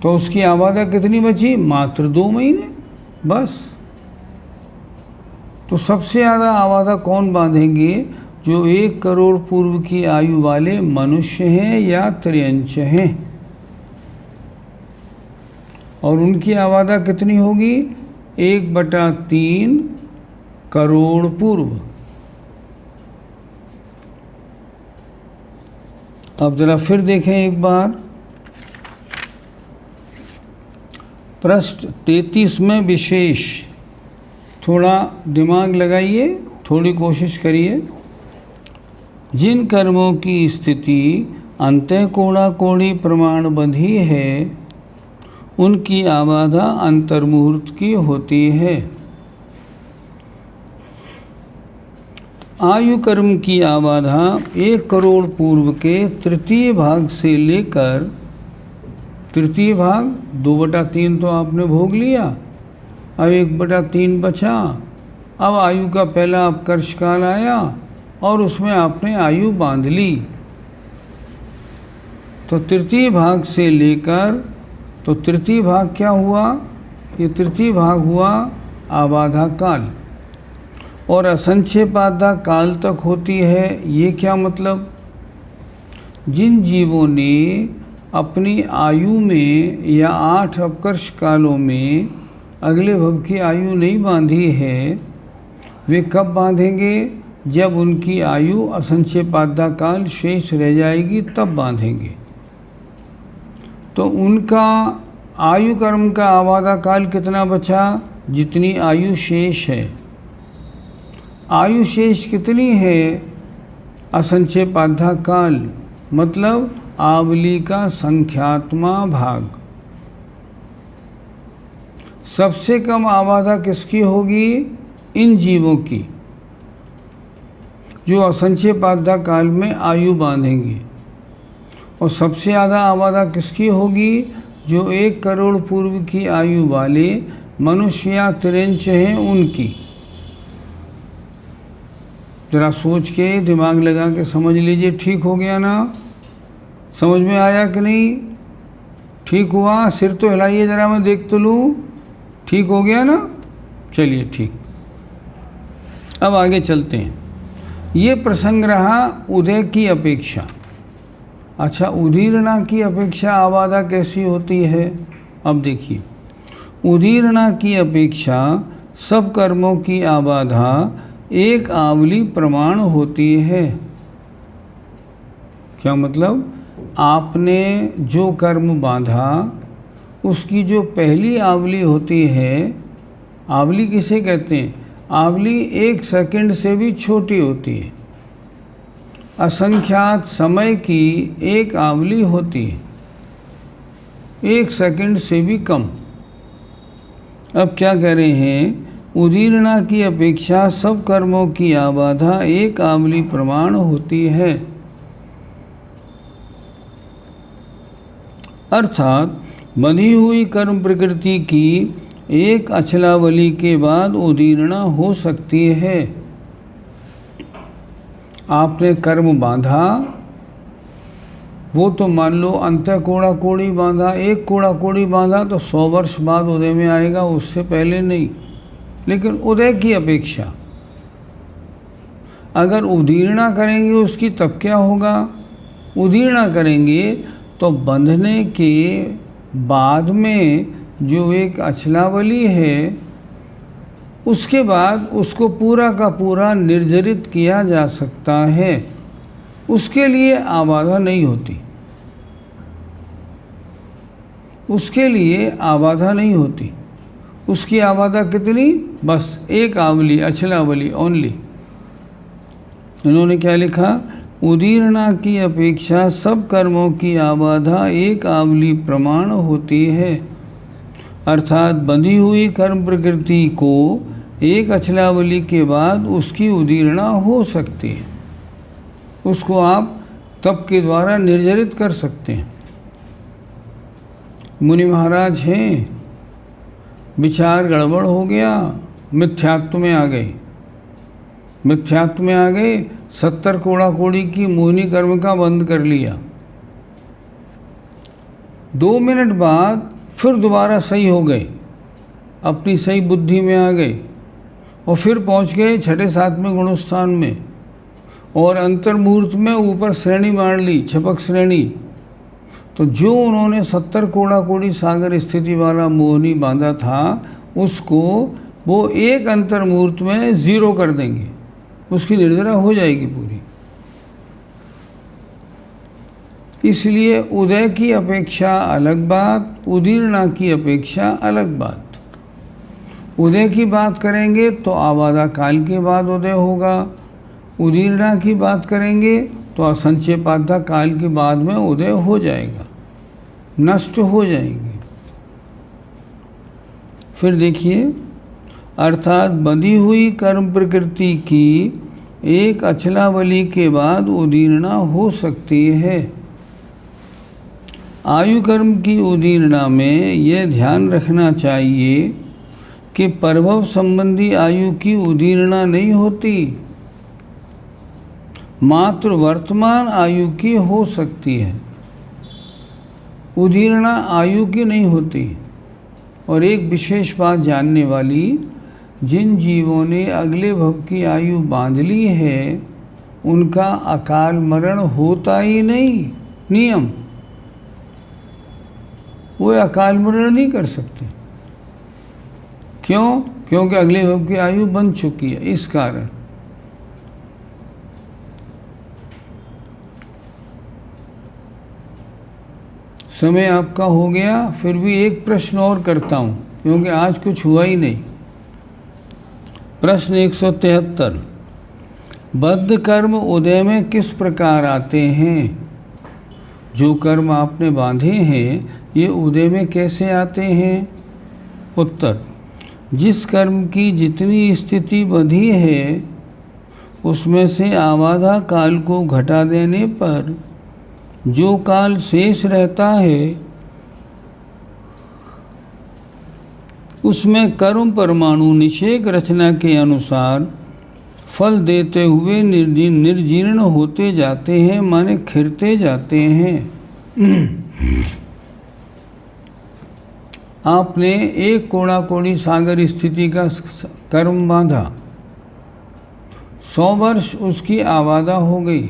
तो उसकी आबादा कितनी बची? मात्र 2 महीने बस। तो सबसे ज़्यादा आबादा कौन बांधेंगे? जो 1 करोड़ पूर्व की आयु वाले मनुष्य हैं या त्रियंश हैं। और उनकी आबादा कितनी होगी? 1/3 करोड़ पूर्व। अब जरा फिर देखें एक बार, पृष्ठ 33 में विशेष, थोड़ा दिमाग लगाइए, थोड़ी कोशिश करिए। जिन कर्मों की स्थिति अंतःकोणा कोणी प्रमाण बंधी है, उनकी आबादा अंतर्मुहूर्त की होती है। आयु कर्म की आबादा 1 करोड़ पूर्व के तृतीय भाग से लेकर, तृतीय भाग 2/3 तो आपने भोग लिया, अब 1/3 बचा। अब आयु का पहला अपकर्ष काल आया और उसमें आपने आयु बांध ली, तो तृतीय भाग से लेकर, तो तृतीय भाग क्या हुआ? ये तृतीय भाग हुआ आबाधा काल, और असंक्षेपाधा काल तक होती है। ये क्या मतलब? जिन जीवों ने अपनी आयु में या 8 अपकर्ष कालों में अगले भव की आयु नहीं बांधी है, वे कब बांधेंगे? जब उनकी आयु असंक्षेपाधा काल शेष रह जाएगी, तब बांधेंगे। तो उनका आयु कर्म का आबादा काल कितना बचा? जितनी आयु शेष है। आयु शेष कितनी है? असंक्षेपाधा काल, मतलब आवली का संख्यात्मा भाग। सबसे कम आबादा किसकी होगी? इन जीवों की, जो असंक्षेपाधा काल में आयु बांधेंगे। और सबसे ज़्यादा आबादा किसकी होगी? जो 1 करोड़ पूर्व की आयु वाले मनुष्य या त्रियंश हैं, उनकी। ज़रा सोच के दिमाग लगा के समझ लीजिए, ठीक हो गया ना? समझ में आया कि नहीं? ठीक हुआ? सिर तो हिलाइए ज़रा, मैं देख तो लूँ। ठीक हो गया ना? चलिए ठीक। अब आगे चलते हैं। ये प्रसंग रहा उदय की अपेक्षा। अच्छा, उदीर्णा की अपेक्षा आबाधा कैसी होती है? अब देखिए, उदीर्णा की अपेक्षा सब कर्मों की आबाधा एक आवली प्रमाण होती है। क्या मतलब? आपने जो कर्म बांधा उसकी जो पहली आवली होती है, आवली किसे कहते हैं? आवली 1 सेकंड से भी छोटी होती है। असंख्यात समय की एक आवली होती है, 1 सेकंड से भी कम। अब क्या कह रहे हैं? उदीर्णा की अपेक्षा सब कर्मों की आबाधा एक आवली प्रमाण होती है। अर्थात बंधी हुई कर्म प्रकृति की एक अचलावली के बाद उदीर्णा हो सकती है। आपने कर्म बांधा, वो तो मान लो अंत कोड़ा कोड़ी बांधा, एक कोड़ा कोड़ी बांधा तो 100 वर्ष बाद उदय में आएगा, उससे पहले नहीं। लेकिन उदय की अपेक्षा अगर उदीर्णा करेंगे उसकी, तब क्या होगा? उदीर्णा करेंगे तो बंधने के बाद में जो एक अचलावली है, उसके बाद उसको पूरा का पूरा निर्जरित किया जा सकता है। उसके लिए आबाधा नहीं होती, उसके लिए आबाधा नहीं होती। उसकी आबाधा कितनी? बस एक आवली, अचलावली ओनली। इन्होंने क्या लिखा? उदीर्णा की अपेक्षा सब कर्मों की आबाधा एक आवली प्रमाण होती है। अर्थात बंधी हुई कर्म प्रकृति को एक अचलावली के बाद उसकी उदीर्णा हो सकती है। उसको आप तप के द्वारा निर्जरित कर सकते हैं। मुनि महाराज हैं, विचार गड़बड़ हो गया, मिथ्यात्व में आ गए। मिथ्यात्व में आ गए, 70 कोड़ा कोड़ी की मोहिनी कर्म का बंद कर लिया। 2 मिनट बाद फिर दोबारा सही हो गए, अपनी सही बुद्धि में आ गए, और फिर पहुंच गए 6ठे 7वें गुणस्थान में, और अंतर्मुहूर्त में ऊपर श्रेणी मार ली, छपक श्रेणी। तो जो उन्होंने 70 कोड़ा कोड़ी सागर स्थिति वाला मोहिनी बांधा था, उसको वो एक अंतर्मुहूर्त में 0 कर देंगे, उसकी निर्जरा हो जाएगी पूरी। इसलिए उदय की अपेक्षा अलग बात, उदीर्णा की अपेक्षा अलग बात। उदय की बात करेंगे तो आबाधा काल के बाद उदय होगा, उदीर्णा की बात करेंगे तो असंचेपाधा काल के बाद में उदय हो जाएगा, नष्ट हो जाएंगे। फिर देखिए, अर्थात बंधी हुई कर्म प्रकृति की एक अचलावली के बाद उदीर्णा हो सकती है। आयु कर्म की उदीर्णा में यह ध्यान रखना चाहिए कि प्रभव संबंधी आयु की उदीर्णा नहीं होती, मात्र वर्तमान आयु की हो सकती है, उदीर्णा आयु की नहीं होती। और एक विशेष बात जानने वाली, जिन जीवों ने अगले भव की आयु बांध ली है, उनका अकाल मरण होता ही नहीं, नियम। वो अकाल मरण नहीं कर सकते। क्यों? क्योंकि अगले भव की आयु बन चुकी है, इस कारण। समय आपका हो गया, फिर भी एक प्रश्न और करता हूँ, क्योंकि आज कुछ हुआ ही नहीं। प्रश्न 173, बद्ध कर्म उदय में किस प्रकार आते हैं? जो कर्म आपने बांधे हैं, ये उदय में कैसे आते हैं? उत्तर, जिस कर्म की जितनी स्थिति बंधी है, उसमें से आबाधा काल को घटा देने पर जो काल शेष रहता है, उसमें कर्म परमाणु निषेक रचना के अनुसार फल देते हुए निर्जीर्ण होते जाते हैं, माने खिरते जाते हैं। आपने एक कोड़ा कोड़ी सागर स्थिति का कर्म बांधा, 100 वर्ष उसकी आबादा हो गई।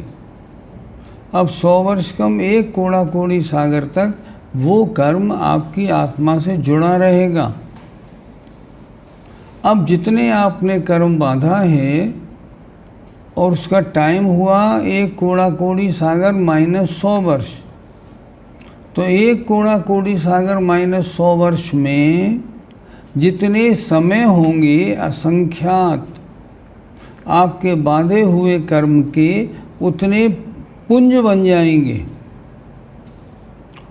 अब 100 वर्ष कम 1 कोड़ा कोड़ी सागर तक वो कर्म आपकी आत्मा से जुड़ा रहेगा। अब जितने आपने कर्म बांधा है और उसका टाइम हुआ 1 कोड़ा कोड़ी सागर माइनस 100 वर्ष, तो 1 कोड़ा कोड़ी सागर माइनस 100 वर्ष में जितने समय होंगे असंख्यात आपके बांधे हुए कर्म के उतने पुंज बन जाएंगे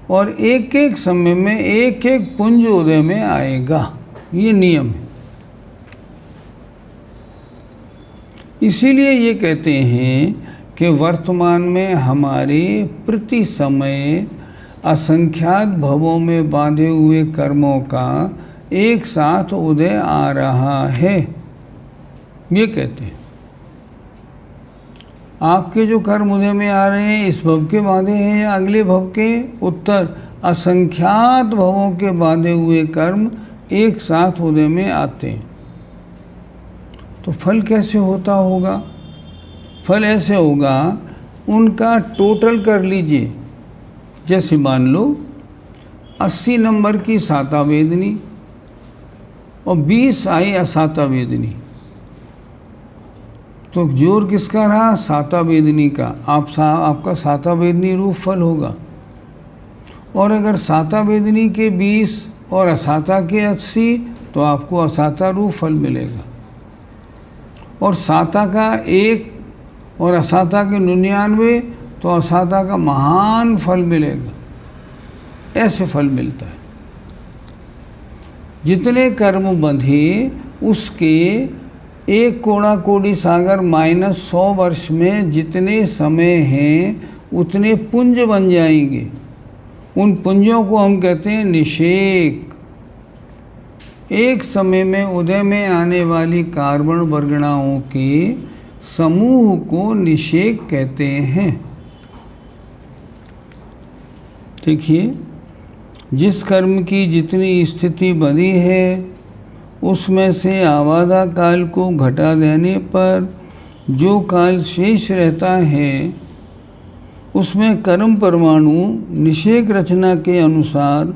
और एक एक समय में एक एक पुंज उदय में आएगा। ये नियम है। इसीलिए ये कहते हैं कि वर्तमान में हमारे प्रति समय असंख्यात भवों में बांधे हुए कर्मों का एक साथ उदय आ रहा है। ये कहते हैं आपके जो कर्म उदय में आ रहे हैं इस भव के बांधे हैं या अगले भव के, उत्तर असंख्यात भवों के बांधे हुए कर्म एक साथ उदय में आते हैं। तो फल कैसे होता होगा? फल ऐसे होगा, उनका टोटल कर लीजिए। जैसे मान लो 80 नंबर की साता वेदनी और 20 आई असाता वेदनी, तो जोर किसका रहा? साता वेदनी का। आपका साता वेदनी रूप फल होगा। और अगर साता वेदनी के 20 और असाता के 80 तो आपको असाता रूप फल मिलेगा। और साता का 1 और असाता के 99 तो असाता का महान फल मिलेगा। ऐसे फल मिलता है। जितने कर्म बंधे उसके 1 कोड़ा कोड़ी सागर माइनस 100 वर्ष में जितने समय हैं उतने पुंज बन जाएंगे। उन पुंजों को हम कहते हैं निषेक। एक समय में उदय में आने वाली कार्बन वर्गणाओं के समूह को निषेक कहते हैं। देखिए, जिस कर्म की जितनी स्थिति बनी है उसमें से आवादा काल को घटा देने पर जो काल शेष रहता है उसमें कर्म परमाणु निषेक रचना के अनुसार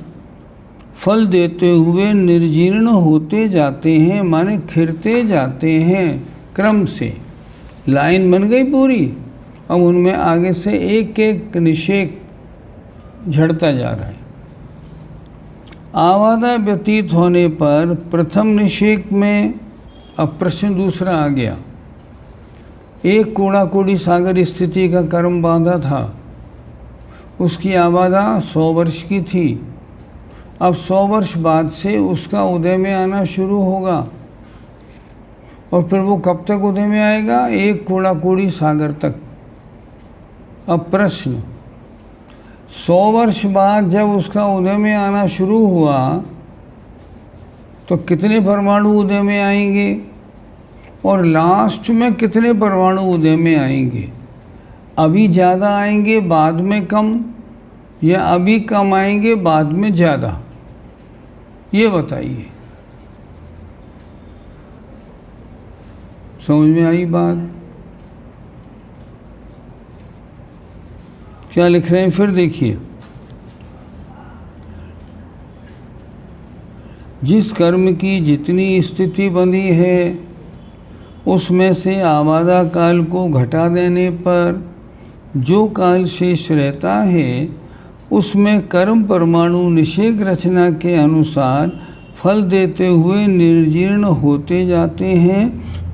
फल देते हुए निर्जीर्ण होते जाते हैं, माने खिरते जाते हैं। क्रम से लाइन बन गई पूरी। अब उनमें आगे से एक एक निषेक झड़ता जा रहा है। आवादा व्यतीत होने पर प्रथम निषेक में अब प्रश्न दूसरा आ गया। 1 कोड़ा कोड़ी सागर स्थिति का कर्म बांधा था, उसकी आवादा 100 वर्ष की थी। अब 100 वर्ष बाद से उसका उदय में आना शुरू होगा। और फिर वो कब तक उदय में आएगा? 1 कोड़ा कोड़ी सागर तक। अब प्रश्न, 100 वर्ष बाद जब उसका उदय में आना शुरू हुआ तो कितने परमाणु उदय में आएंगे और लास्ट में कितने परमाणु उदय में आएंगे? अभी ज़्यादा आएंगे बाद में कम, या अभी कम आएंगे बाद में ज़्यादा? ये बताइए। समझ में आई बात? क्या लिख रहे हैं फिर देखिए। जिस कर्म की जितनी स्थिति बंधी है उसमें से आवादा काल को घटा देने पर जो काल शेष रहता है उसमें कर्म परमाणु निषेक रचना के अनुसार फल देते हुए निर्जीर्ण होते जाते हैं,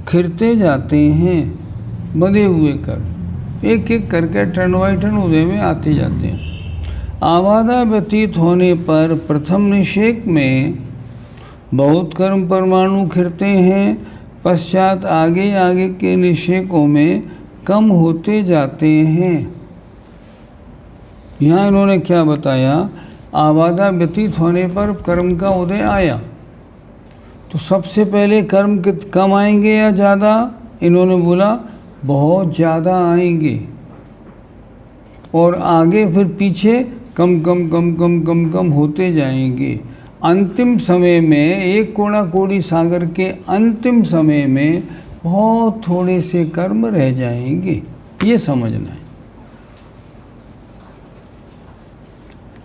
खिरते जाते हैं। बंधे हुए कर्म एक एक करके टर्न बाई टर्न उदय में आते जाते हैं। आवादा व्यतीत होने पर प्रथम निषेक में बहुत कर्म परमाणु खिरते हैं, पश्चात आगे आगे के निषेकों में कम होते जाते हैं। यहाँ इन्होंने क्या बताया? आवादा व्यतीत होने पर कर्म का उदय आया, तो सबसे पहले कर्म कम आएंगे या ज़्यादा? इन्होंने बोला बहुत ज़्यादा आएंगे, और आगे फिर पीछे कम कम कम कम कम कम होते जाएंगे। अंतिम समय में 1 कोड़ा कोड़ी सागर के अंतिम समय में बहुत थोड़े से कर्म रह जाएंगे, ये समझना है।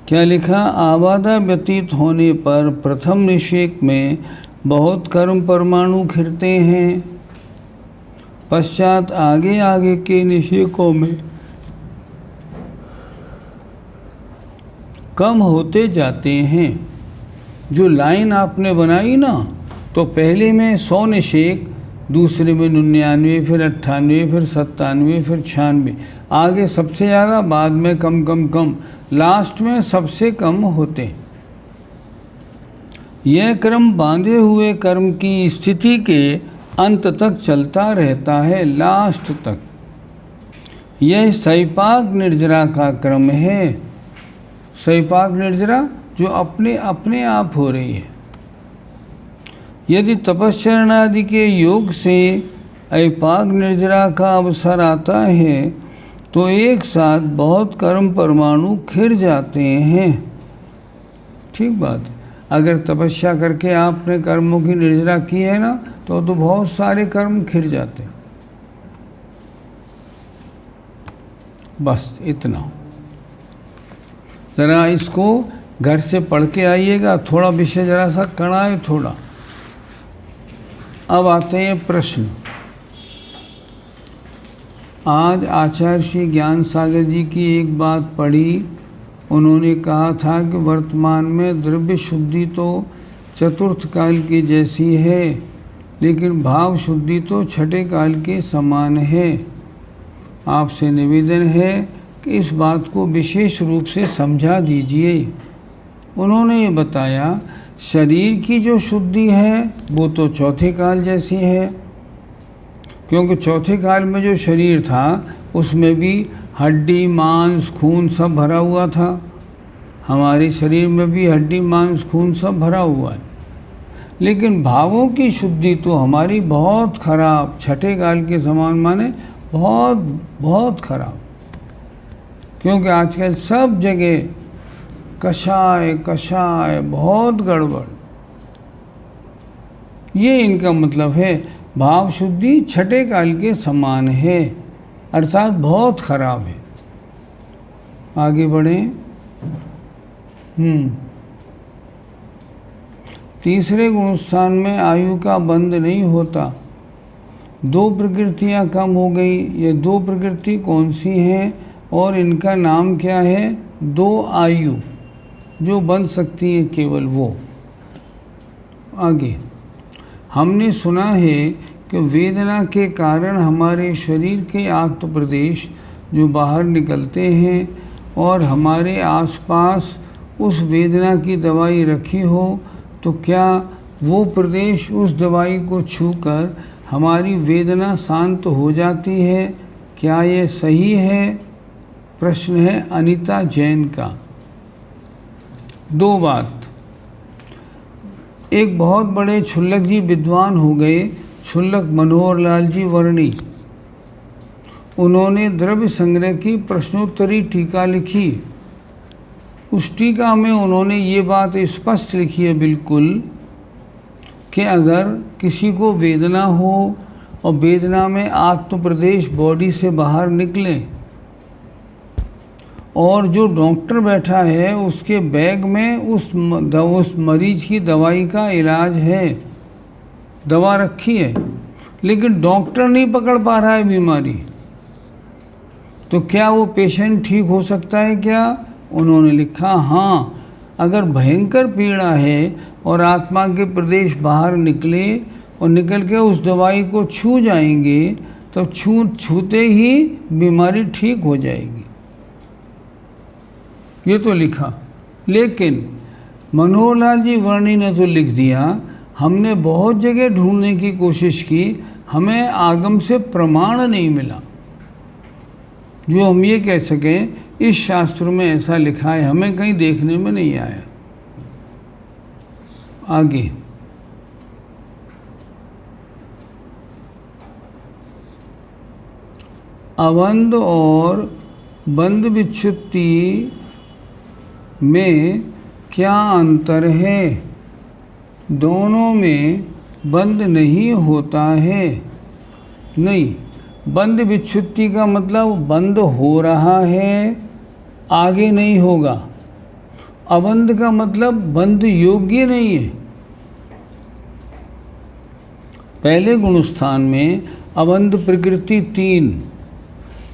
क्या लिखा? आबादा व्यतीत होने पर प्रथम निषेक में बहुत कर्म परमाणु खिरते हैं, पश्चात आगे आगे के निषेकों में कम होते जाते हैं। जो लाइन आपने बनाई ना, तो पहले में 100 निषेक, दूसरे में 99, फिर 98, फिर 97, फिर 96, आगे सबसे ज़्यादा, बाद में कम कम कम, लास्ट में सबसे कम होते। यह क्रम बांधे हुए कर्म की स्थिति के अंत तक चलता रहता है, लास्ट तक। यह सैपाक निर्जरा का क्रम है। सैपाक निर्जरा जो अपने आप हो रही है। यदि तपस्चरण आदि के योग से ऐपाक निर्जरा का अवसर आता है तो एक साथ बहुत कर्म परमाणु खिर जाते हैं। ठीक बात है। अगर तपस्या करके आपने कर्मों की निर्जरा की है ना, तो बहुत सारे कर्म खिर जाते हैं। बस इतना। ज़रा इसको घर से पढ़ के आइएगा, थोड़ा विषय ज़रा सा कड़ा है थोड़ा। अब आते हैं प्रश्न। आज आचार्य श्री ज्ञान सागर जी की एक बात पढ़ी। उन्होंने कहा था कि वर्तमान में द्रव्य शुद्धि तो चतुर्थ काल की जैसी है, लेकिन भाव शुद्धि तो छठे काल के समान है। आपसे निवेदन है कि इस बात को विशेष रूप से समझा दीजिए। उन्होंने ये बताया, शरीर की जो शुद्धि है वो तो चौथे काल जैसी है, क्योंकि चौथे काल में जो शरीर था उसमें भी हड्डी मांस खून सब भरा हुआ था। हमारे शरीर में भी हड्डी मांस खून सब भरा हुआ है, लेकिन भावों की शुद्धि तो हमारी बहुत खराब, छठे काल के समान माने बहुत बहुत खराब। क्योंकि आजकल सब जगह कषाय कषाय, बहुत गड़बड़। ये इनका मतलब है, भाव शुद्धि छठे काल के समान है, अर्थात बहुत खराब है। आगे बढ़ें। तीसरे गुणस्थान में आयु का बंध नहीं होता। 2 प्रकृतियां कम हो गई। ये 2 प्रकृति कौन सी हैं और इनका नाम क्या है? 2 आयु जो बन सकती है केवल वो। आगे हमने सुना है कि वेदना के कारण हमारे शरीर के आत्म प्रदेश जो बाहर निकलते हैं और हमारे आसपास उस वेदना की दवाई रखी हो, तो क्या वो प्रदेश उस दवाई को छूकर हमारी वेदना शांत हो जाती है? क्या ये सही है? प्रश्न है अनीता जैन का। 2 बात। एक बहुत बड़े क्षुल्लक जी विद्वान हो गए, क्षुल्लक मनोहर लाल जी वर्णी। उन्होंने द्रव्य संग्रह की प्रश्नोत्तरी टीका लिखी। उस टीका में उन्होंने ये बात स्पष्ट लिखी है बिल्कुल कि अगर किसी को वेदना हो और वेदना में आत्म प्रदेश बॉडी से बाहर निकले और जो डॉक्टर बैठा है उसके बैग में उस मरीज की दवाई का इलाज है, दवा रखी है, लेकिन डॉक्टर नहीं पकड़ पा रहा है बीमारी, तो क्या वो पेशेंट ठीक हो सकता है क्या? उन्होंने लिखा हाँ, अगर भयंकर पीड़ा है और आत्मा के प्रदेश बाहर निकले और निकल के उस दवाई को छू जाएंगे, तो छूते ही बीमारी ठीक हो जाएगी। ये तो लिखा, लेकिन मनोहर लाल जी वर्णी ने तो लिख दिया, हमने बहुत जगह ढूंढने की कोशिश की, हमें आगम से प्रमाण नहीं मिला जो हम ये कह सकें इस शास्त्र में ऐसा लिखा है, हमें कहीं देखने में नहीं आया। आगे अबंध और बंध विच्छुत्ति में क्या अंतर है? दोनों में बंध नहीं होता है। नहीं, बंध विच्छुत्ति का मतलब बंद हो रहा है, आगे नहीं होगा। अबंध का मतलब बंध योग्य नहीं है। पहले गुणस्थान में अबंध प्रकृति 3,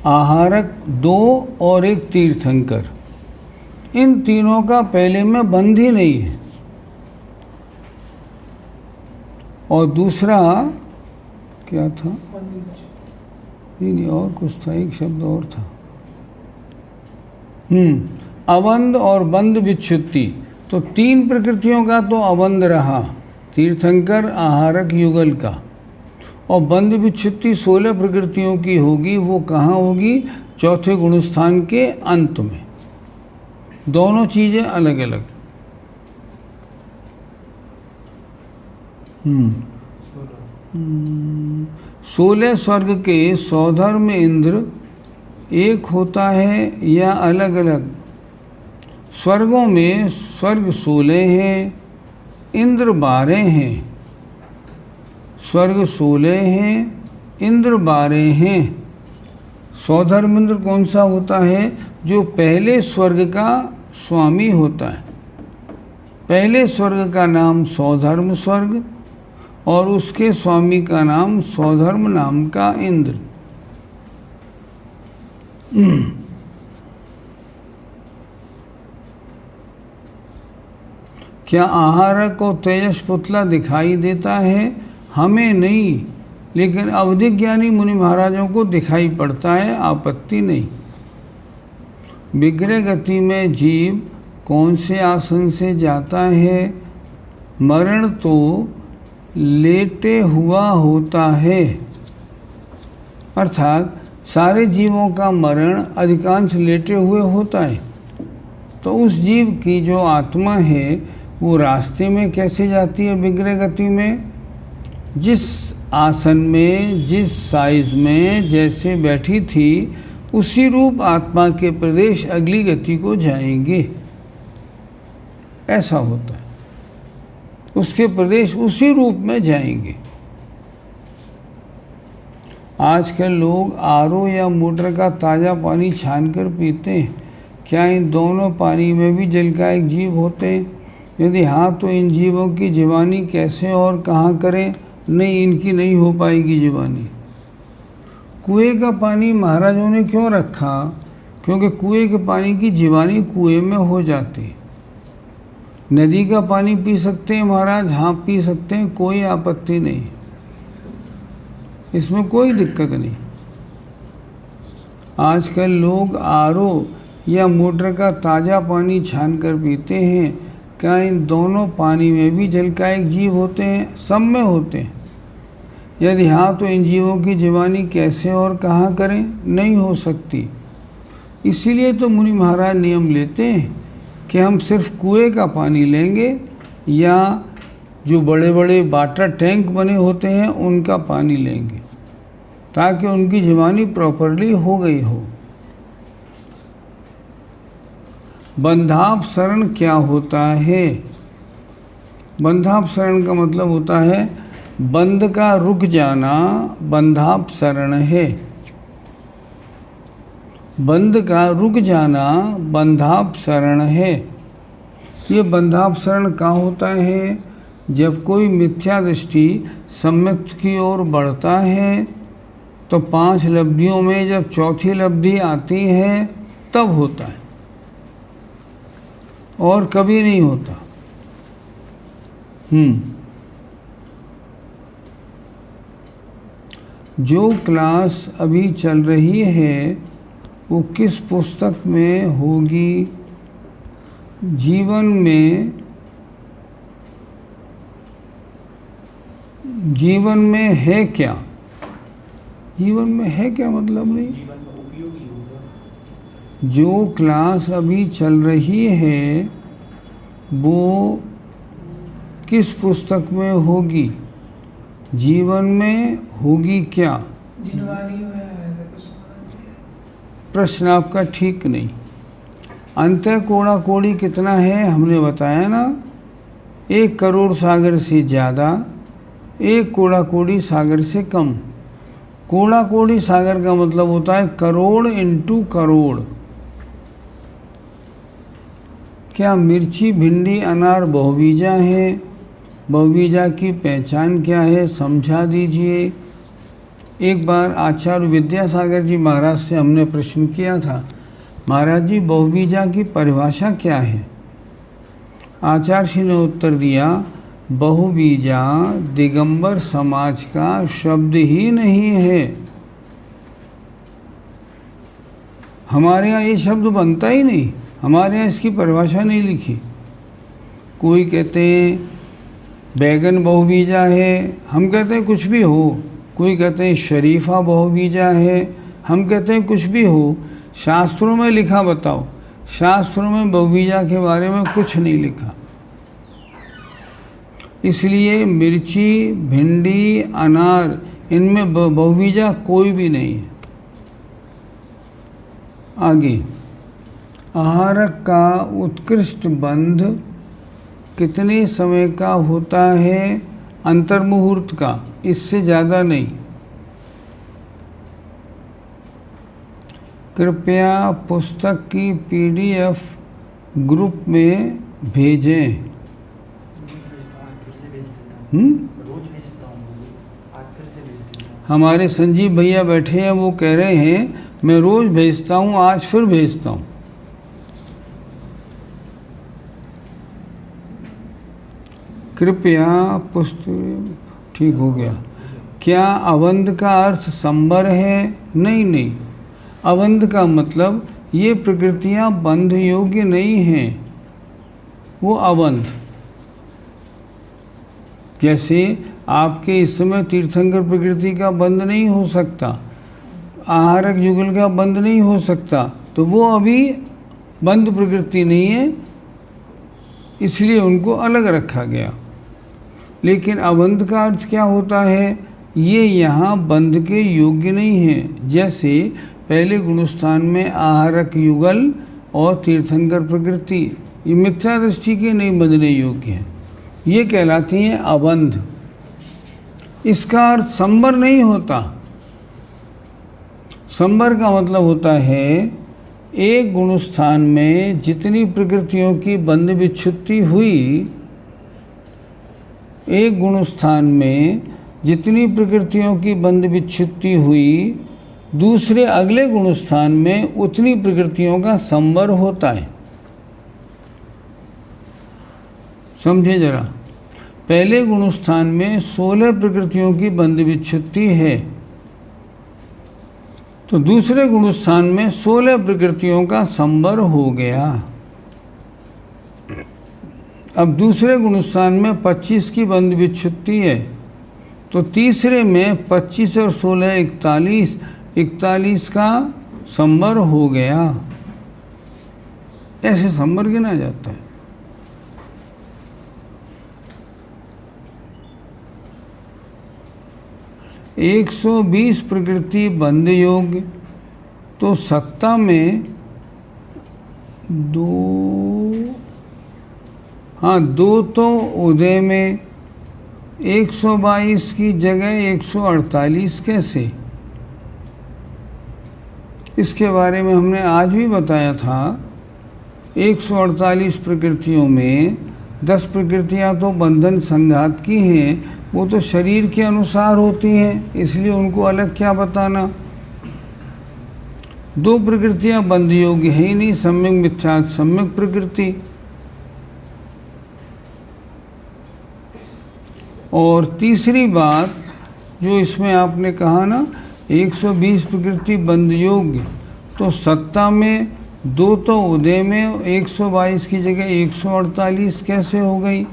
आहारक 2 और एक तीर्थंकर, इन तीनों का पहले में बंध ही नहीं है। और दूसरा क्या था? नहीं, और कुछ था, एक शब्द और था। अबंध और बंध विच्छुत्ति, तो 3 प्रकृतियों का तो अबंध रहा, तीर्थंकर, आहारक, युगल का। और बंध विच्छुत्ति 16 प्रकृतियों की होगी। वो कहाँ होगी? चौथे गुणस्थान के अंत में। दोनों चीज़ें अलग अलग। 16 स्वर्ग के सौधर्म इंद्र एक होता है या अलग अलग? स्वर्गों में स्वर्ग 16 हैं, इंद्र 12 हैं। स्वर्ग 16 हैं, इंद्र 12 हैं। सौधर्म इंद्र कौन सा होता है? जो पहले स्वर्ग का स्वामी होता है। पहले स्वर्ग का नाम सौधर्म स्वर्ग और उसके स्वामी का नाम सौधर्म नाम का इंद्र। क्या आहारक को तेजस पुतला दिखाई देता है? हमें नहीं, लेकिन अवधि ज्ञानी मुनि महाराजों को दिखाई पड़ता है, आपत्ति नहीं। विग्रह गति में जीव कौन से आसन से जाता है? मरण तो लेटे हुआ होता है, अर्थात सारे जीवों का मरण अधिकांश लेटे हुए होता है। तो उस जीव की जो आत्मा है वो रास्ते में कैसे जाती है? विग्रह गति में जिस आसन में, जिस साइज में जैसे बैठी थी, उसी रूप आत्मा के प्रदेश अगली गति को जाएंगे। ऐसा होता है, उसके प्रदेश उसी रूप में जाएंगे। आजकल लोग आरओ या मोटर का ताज़ा पानी छानकर पीते हैं। क्या इन दोनों पानी में भी जल का एक जीव होते हैं? यदि हाँ, तो इन जीवों की जीवानी कैसे और कहाँ करें? नहीं, इनकी नहीं हो पाएगी जीवानी। कुएं का पानी महाराजों ने क्यों रखा? क्योंकि कुएं के पानी की जीवानी कुएं में हो जाती है। नदी का पानी पी सकते हैं महाराज? हाँ, पी सकते हैं, कोई आपत्ति नहीं, इसमें कोई दिक्कत नहीं। आजकल लोग आरओ या मोटर का ताज़ा पानी छानकर पीते हैं। क्या इन दोनों पानी में भी जल का एक जीव होते हैं? सब में होते हैं। यदि हाँ, तो इन जीवों की जीवानी कैसे और कहाँ करें? नहीं हो सकती। इसीलिए तो मुनि महाराज नियम लेते हैं कि हम सिर्फ कुएं का पानी लेंगे या जो बड़े बड़े वाटर टैंक बने होते हैं उनका पानी लेंगे, ताकि उनकी जीवानी प्रॉपरली हो गई हो। बंधापसरण क्या होता है? बंधापसरण का मतलब होता है बंध का रुक जाना, बंधापसरण है। बंध का रुक जाना बंधापसरण है। ये बंधापसरण कहाँ होता है? जब कोई मिथ्या दृष्टि सम्यक की ओर बढ़ता है तो 5 लब्धियों में जब चौथी लब्धि आती है तब होता है, और कभी नहीं होता। जो क्लास अभी चल रही है वो किस पुस्तक में होगी? जीवन में है क्या? जीवन में है क्या मतलब नहीं। जो क्लास अभी चल रही है वो किस पुस्तक में होगी? जीवन में होगी क्या? प्रश्न आपका ठीक नहीं। अंतः कोड़ा कोड़ी कितना है हमने बताया ना, 1 करोड़ सागर से ज़्यादा, 1 कोड़ा कोड़ी सागर से कम। कोड़ा कोड़ी सागर का मतलब होता है करोड़ इंटू करोड़। क्या मिर्ची, भिंडी, अनार बहुबीजा है? बहुबीजा की पहचान क्या है, समझा दीजिए। एक बार आचार्य विद्यासागर जी महाराज से हमने प्रश्न किया था, महाराज जी बहुबीजा की परिभाषा क्या है? आचार्य जी ने उत्तर दिया, बहुबीजा दिगंबर समाज का शब्द ही नहीं है। हमारे यहाँ ये शब्द बनता ही नहीं, हमारे यहाँ इसकी परिभाषा नहीं लिखी। कोई कहते हैं बैगन बहुबीजा है, हम कहते हैं कुछ भी हो। कोई कहते हैं शरीफा बहुबीजा है, हम कहते हैं कुछ भी हो। शास्त्रों में लिखा बताओ, शास्त्रों में बहुबीजा के बारे में कुछ नहीं लिखा। इसलिए मिर्ची, भिंडी, अनार, इनमें बहुबीजा कोई भी नहीं है। आगे, आहारक का उत्कृष्ट बंध कितने समय का होता है? अंतर्मुहूर्त का, इससे ज़्यादा नहीं। कृपया पुस्तक की PDF ग्रुप में भेजें। हमारे संजीव भैया बैठे हैं, वो कह रहे हैं मैं रोज़ भेजता हूँ, आज फिर भेजता हूँ। कृपया पुस्तक, ठीक हो गया। क्या अवंध का अर्थ संबर है? नहीं नहीं, अवंध का मतलब ये प्रकृतियाँ बंध योग्य नहीं हैं, वो अवंध। जैसे आपके इस समय तीर्थंकर प्रकृति का बंध नहीं हो सकता, आहारक युगल का बंध नहीं हो सकता, तो वो अभी बंध प्रकृति नहीं है, इसलिए उनको अलग रखा गया। लेकिन अबंध का अर्थ क्या होता है? ये यहाँ बंध के योग्य नहीं है। जैसे पहले गुणस्थान में आहारक युगल और तीर्थंकर प्रकृति, ये मिथ्या दृष्टि के नहीं बंधने योग्य हैं, ये कहलाती हैं अबंध। इसका अर्थ संबर नहीं होता। संबर का मतलब होता है एक गुणस्थान में जितनी प्रकृतियों की बंध विच्छुत्ति हुई, एक गुणस्थान में जितनी प्रकृतियों की बंध विच्छुत्ति हुई, दूसरे अगले गुणस्थान में उतनी प्रकृतियों का संबर होता है। समझे जरा, पहले गुणस्थान में 16 प्रकृतियों की बंध विच्छुत्ति है, तो दूसरे गुणस्थान में 16 प्रकृतियों का संबर हो गया। अब दूसरे गुणस्थान में 25 की बंध विच्छुत्ति है, तो तीसरे में 25 और 16 41 का संबर हो गया। ऐसे संबर गिना जाता है। एक 120 प्रकृति बंध योग्य, तो सत्ता में दो तो उदय में 122 की जगह 148 कैसे? इसके बारे में हमने आज भी बताया था। 148 प्रकृतियों में 10 प्रकृतियां तो बंधन संघात की हैं, वो तो शरीर के अनुसार होती हैं, इसलिए उनको अलग क्या बताना। 2 प्रकृतियां बंध योग्य है ही नहीं, सम्यक मिथ्या सम्यक प्रकृति। और तीसरी बात जो इसमें आपने कहा ना, 120 प्रकृति बंध योग्य, तो सत्ता में 2 तो उदय में 122 की जगह 148 कैसे हो गई?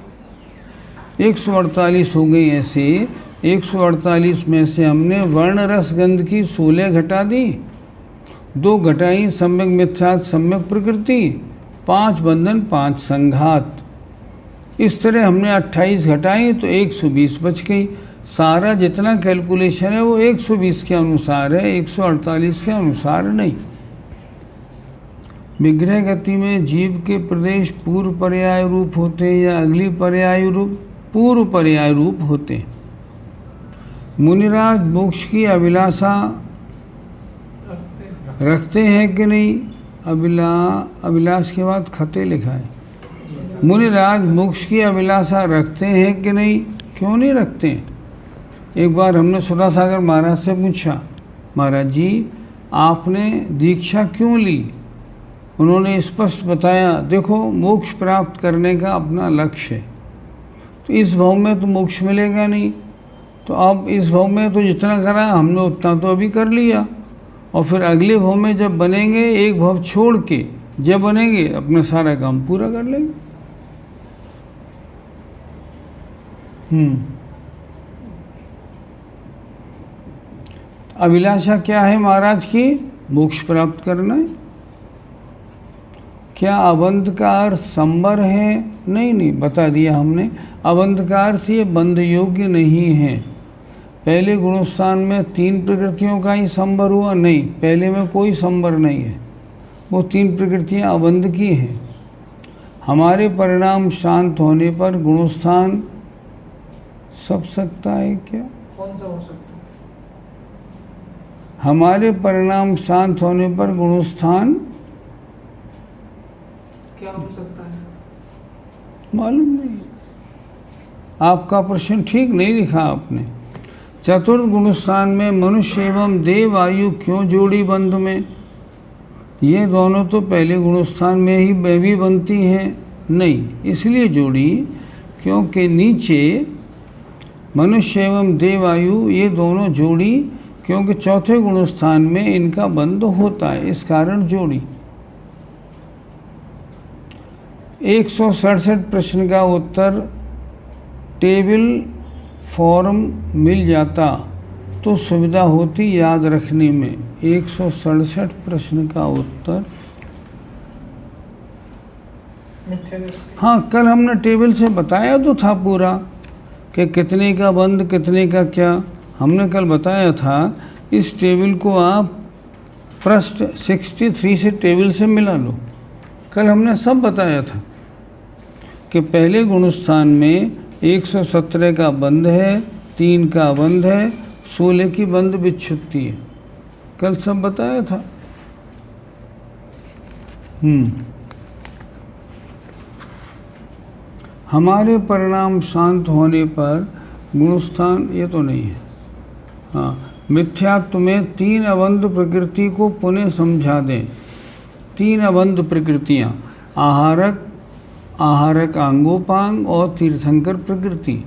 148 हो गई ऐसे। 148 में से हमने वर्ण रस गंध की 16 घटा दी, 2 घटाई सम्यक मिथ्यात् सम्यक प्रकृति, 5 बंधन 5 संघात। इस तरह हमने 28 घटाई तो 120 बच गई। सारा जितना कैलकुलेशन है वो 120 के अनुसार है, 148 के अनुसार नहीं। विग्रह गति में जीव के प्रदेश पूर्व पर्याय रूप होते हैं या अगली पर्याय रूप? पूर्व पर्याय रूप होते हैं। मुनिराज मोक्ष की अभिलाषा रखते हैं कि नहीं? अभिलाष के बाद खते लिखा है। मुनिराज मोक्ष की अभिलाषा रखते हैं कि नहीं? क्यों नहीं रखते? एक बार हमने सुधासागर महाराज से पूछा, महाराज जी आपने दीक्षा क्यों ली? उन्होंने स्पष्ट बताया, देखो मोक्ष प्राप्त करने का अपना लक्ष्य है, तो इस भव में तो मोक्ष मिलेगा नहीं, तो अब इस भव में तो जितना करा हमने उतना तो अभी कर लिया, और फिर अगले भव में जब बनेंगे एक भव छोड़ के जब बनेंगे अपना सारा काम पूरा कर लेंगे। अभिलाषा क्या है महाराज की? मोक्ष प्राप्त करना है। क्या अबंध का अर्थ संबर है? नहीं, बता दिया हमने। अबंध का अर्थ ये बंध योग्य नहीं है। पहले गुणस्थान में 3 प्रकृतियों का ही संबर हुआ? नहीं, पहले में कोई संबर नहीं है, वो 3 प्रकृतियां अबंध की हैं। हमारे परिणाम शांत होने पर गुणस्थान सब सकता है क्या? कौन सा हो सकता है? हमारे परिणाम शांत होने पर गुणस्थान क्या हो सकता है? मालूम नहीं। आपका प्रश्न ठीक नहीं लिखा आपने। चतुर्थ गुणस्थान में मनुष्य एवं देव आयु क्यों जोड़ी बंध में? ये दोनों तो पहले गुणस्थान में ही भी बनती हैं। नहीं, इसलिए जोड़ी क्योंकि नीचे मनुष्य एवं देव आयु ये दोनों जोड़ी क्योंकि चौथे गुणस्थान में इनका बंध होता है, इस कारण जोड़ी। 167 प्रश्न का उत्तर टेबल फॉर्म मिल जाता तो सुविधा होती याद रखने में। 167 प्रश्न का उत्तर, हाँ कल हमने टेबल से बताया तो था पूरा कि कितने का बंद कितने का क्या, हमने कल बताया था। इस टेबल को आप पृष्ठ 63 से टेबल से मिला लो। कल हमने सब बताया था कि पहले गुणस्थान में 117 का बंध है, 3 का बंध है, 16 की बंध विच्छुत्ति है। कल सब बताया था। हमारे परिणाम शांत होने पर गुणस्थान ये तो नहीं है। हाँ, मिथ्यात्व में 3 अबंध प्रकृति को पुनः समझा दें। 3 अबंध प्रकृतियाँ आहारक आंगोपांग और तीर्थंकर प्रकृति,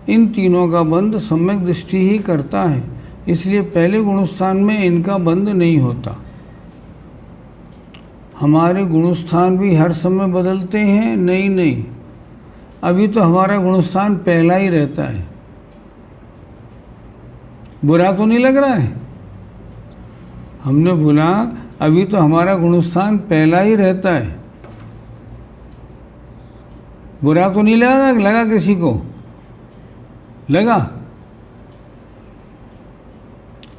इन तीनों का बंध सम्यक दृष्टि ही करता है, इसलिए पहले गुणस्थान में इनका बंध नहीं होता। हमारे गुणस्थान भी हर समय बदलते हैं? नहीं, अभी तो हमारा गुणस्थान पहला ही रहता है। बुरा तो नहीं लग रहा है? हमने बोला अभी तो हमारा गुणस्थान पहला ही रहता है। बुरा तो नहीं लगा किसी को? लगा?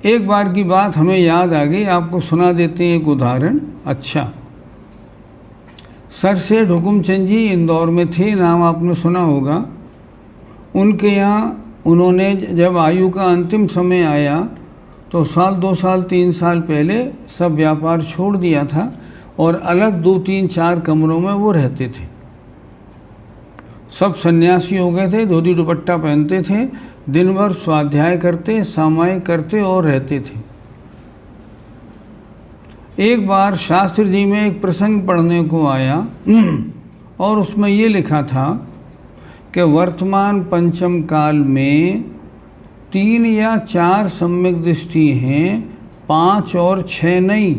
एक बार की बात हमें याद आ गई, आपको सुना देते हैं एक उदाहरण। अच्छा, सर सेठ हुकुमचंद जी इंदौर में थे, नाम आपने सुना होगा। उनके यहाँ उन्होंने जब आयु का अंतिम समय आया तो 1 2 साल 3 साल पहले सब व्यापार छोड़ दिया था और अलग 2 3 4 कमरों में वो रहते थे। सब सन्यासी हो गए थे, धोती दुपट्टा पहनते थे, दिन भर स्वाध्याय करते, सामायिक करते और रहते थे। एक बार शास्त्र जी में एक प्रसंग पढ़ने को आया और उसमें ये लिखा था कि वर्तमान पंचम काल में 3 या 4 सम्यक दृष्टि हैं, 5 और 6 नहीं।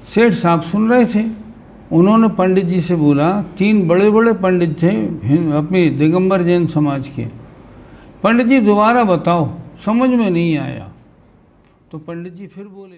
सेठ साहब सुन रहे थे। उन्होंने पंडित जी से बोला, 3 बड़े बड़े पंडित थे अपनी दिगंबर जैन समाज के, पंडित जी दोबारा बताओ, समझ में नहीं आया। तो पंडित जी फिर बोले,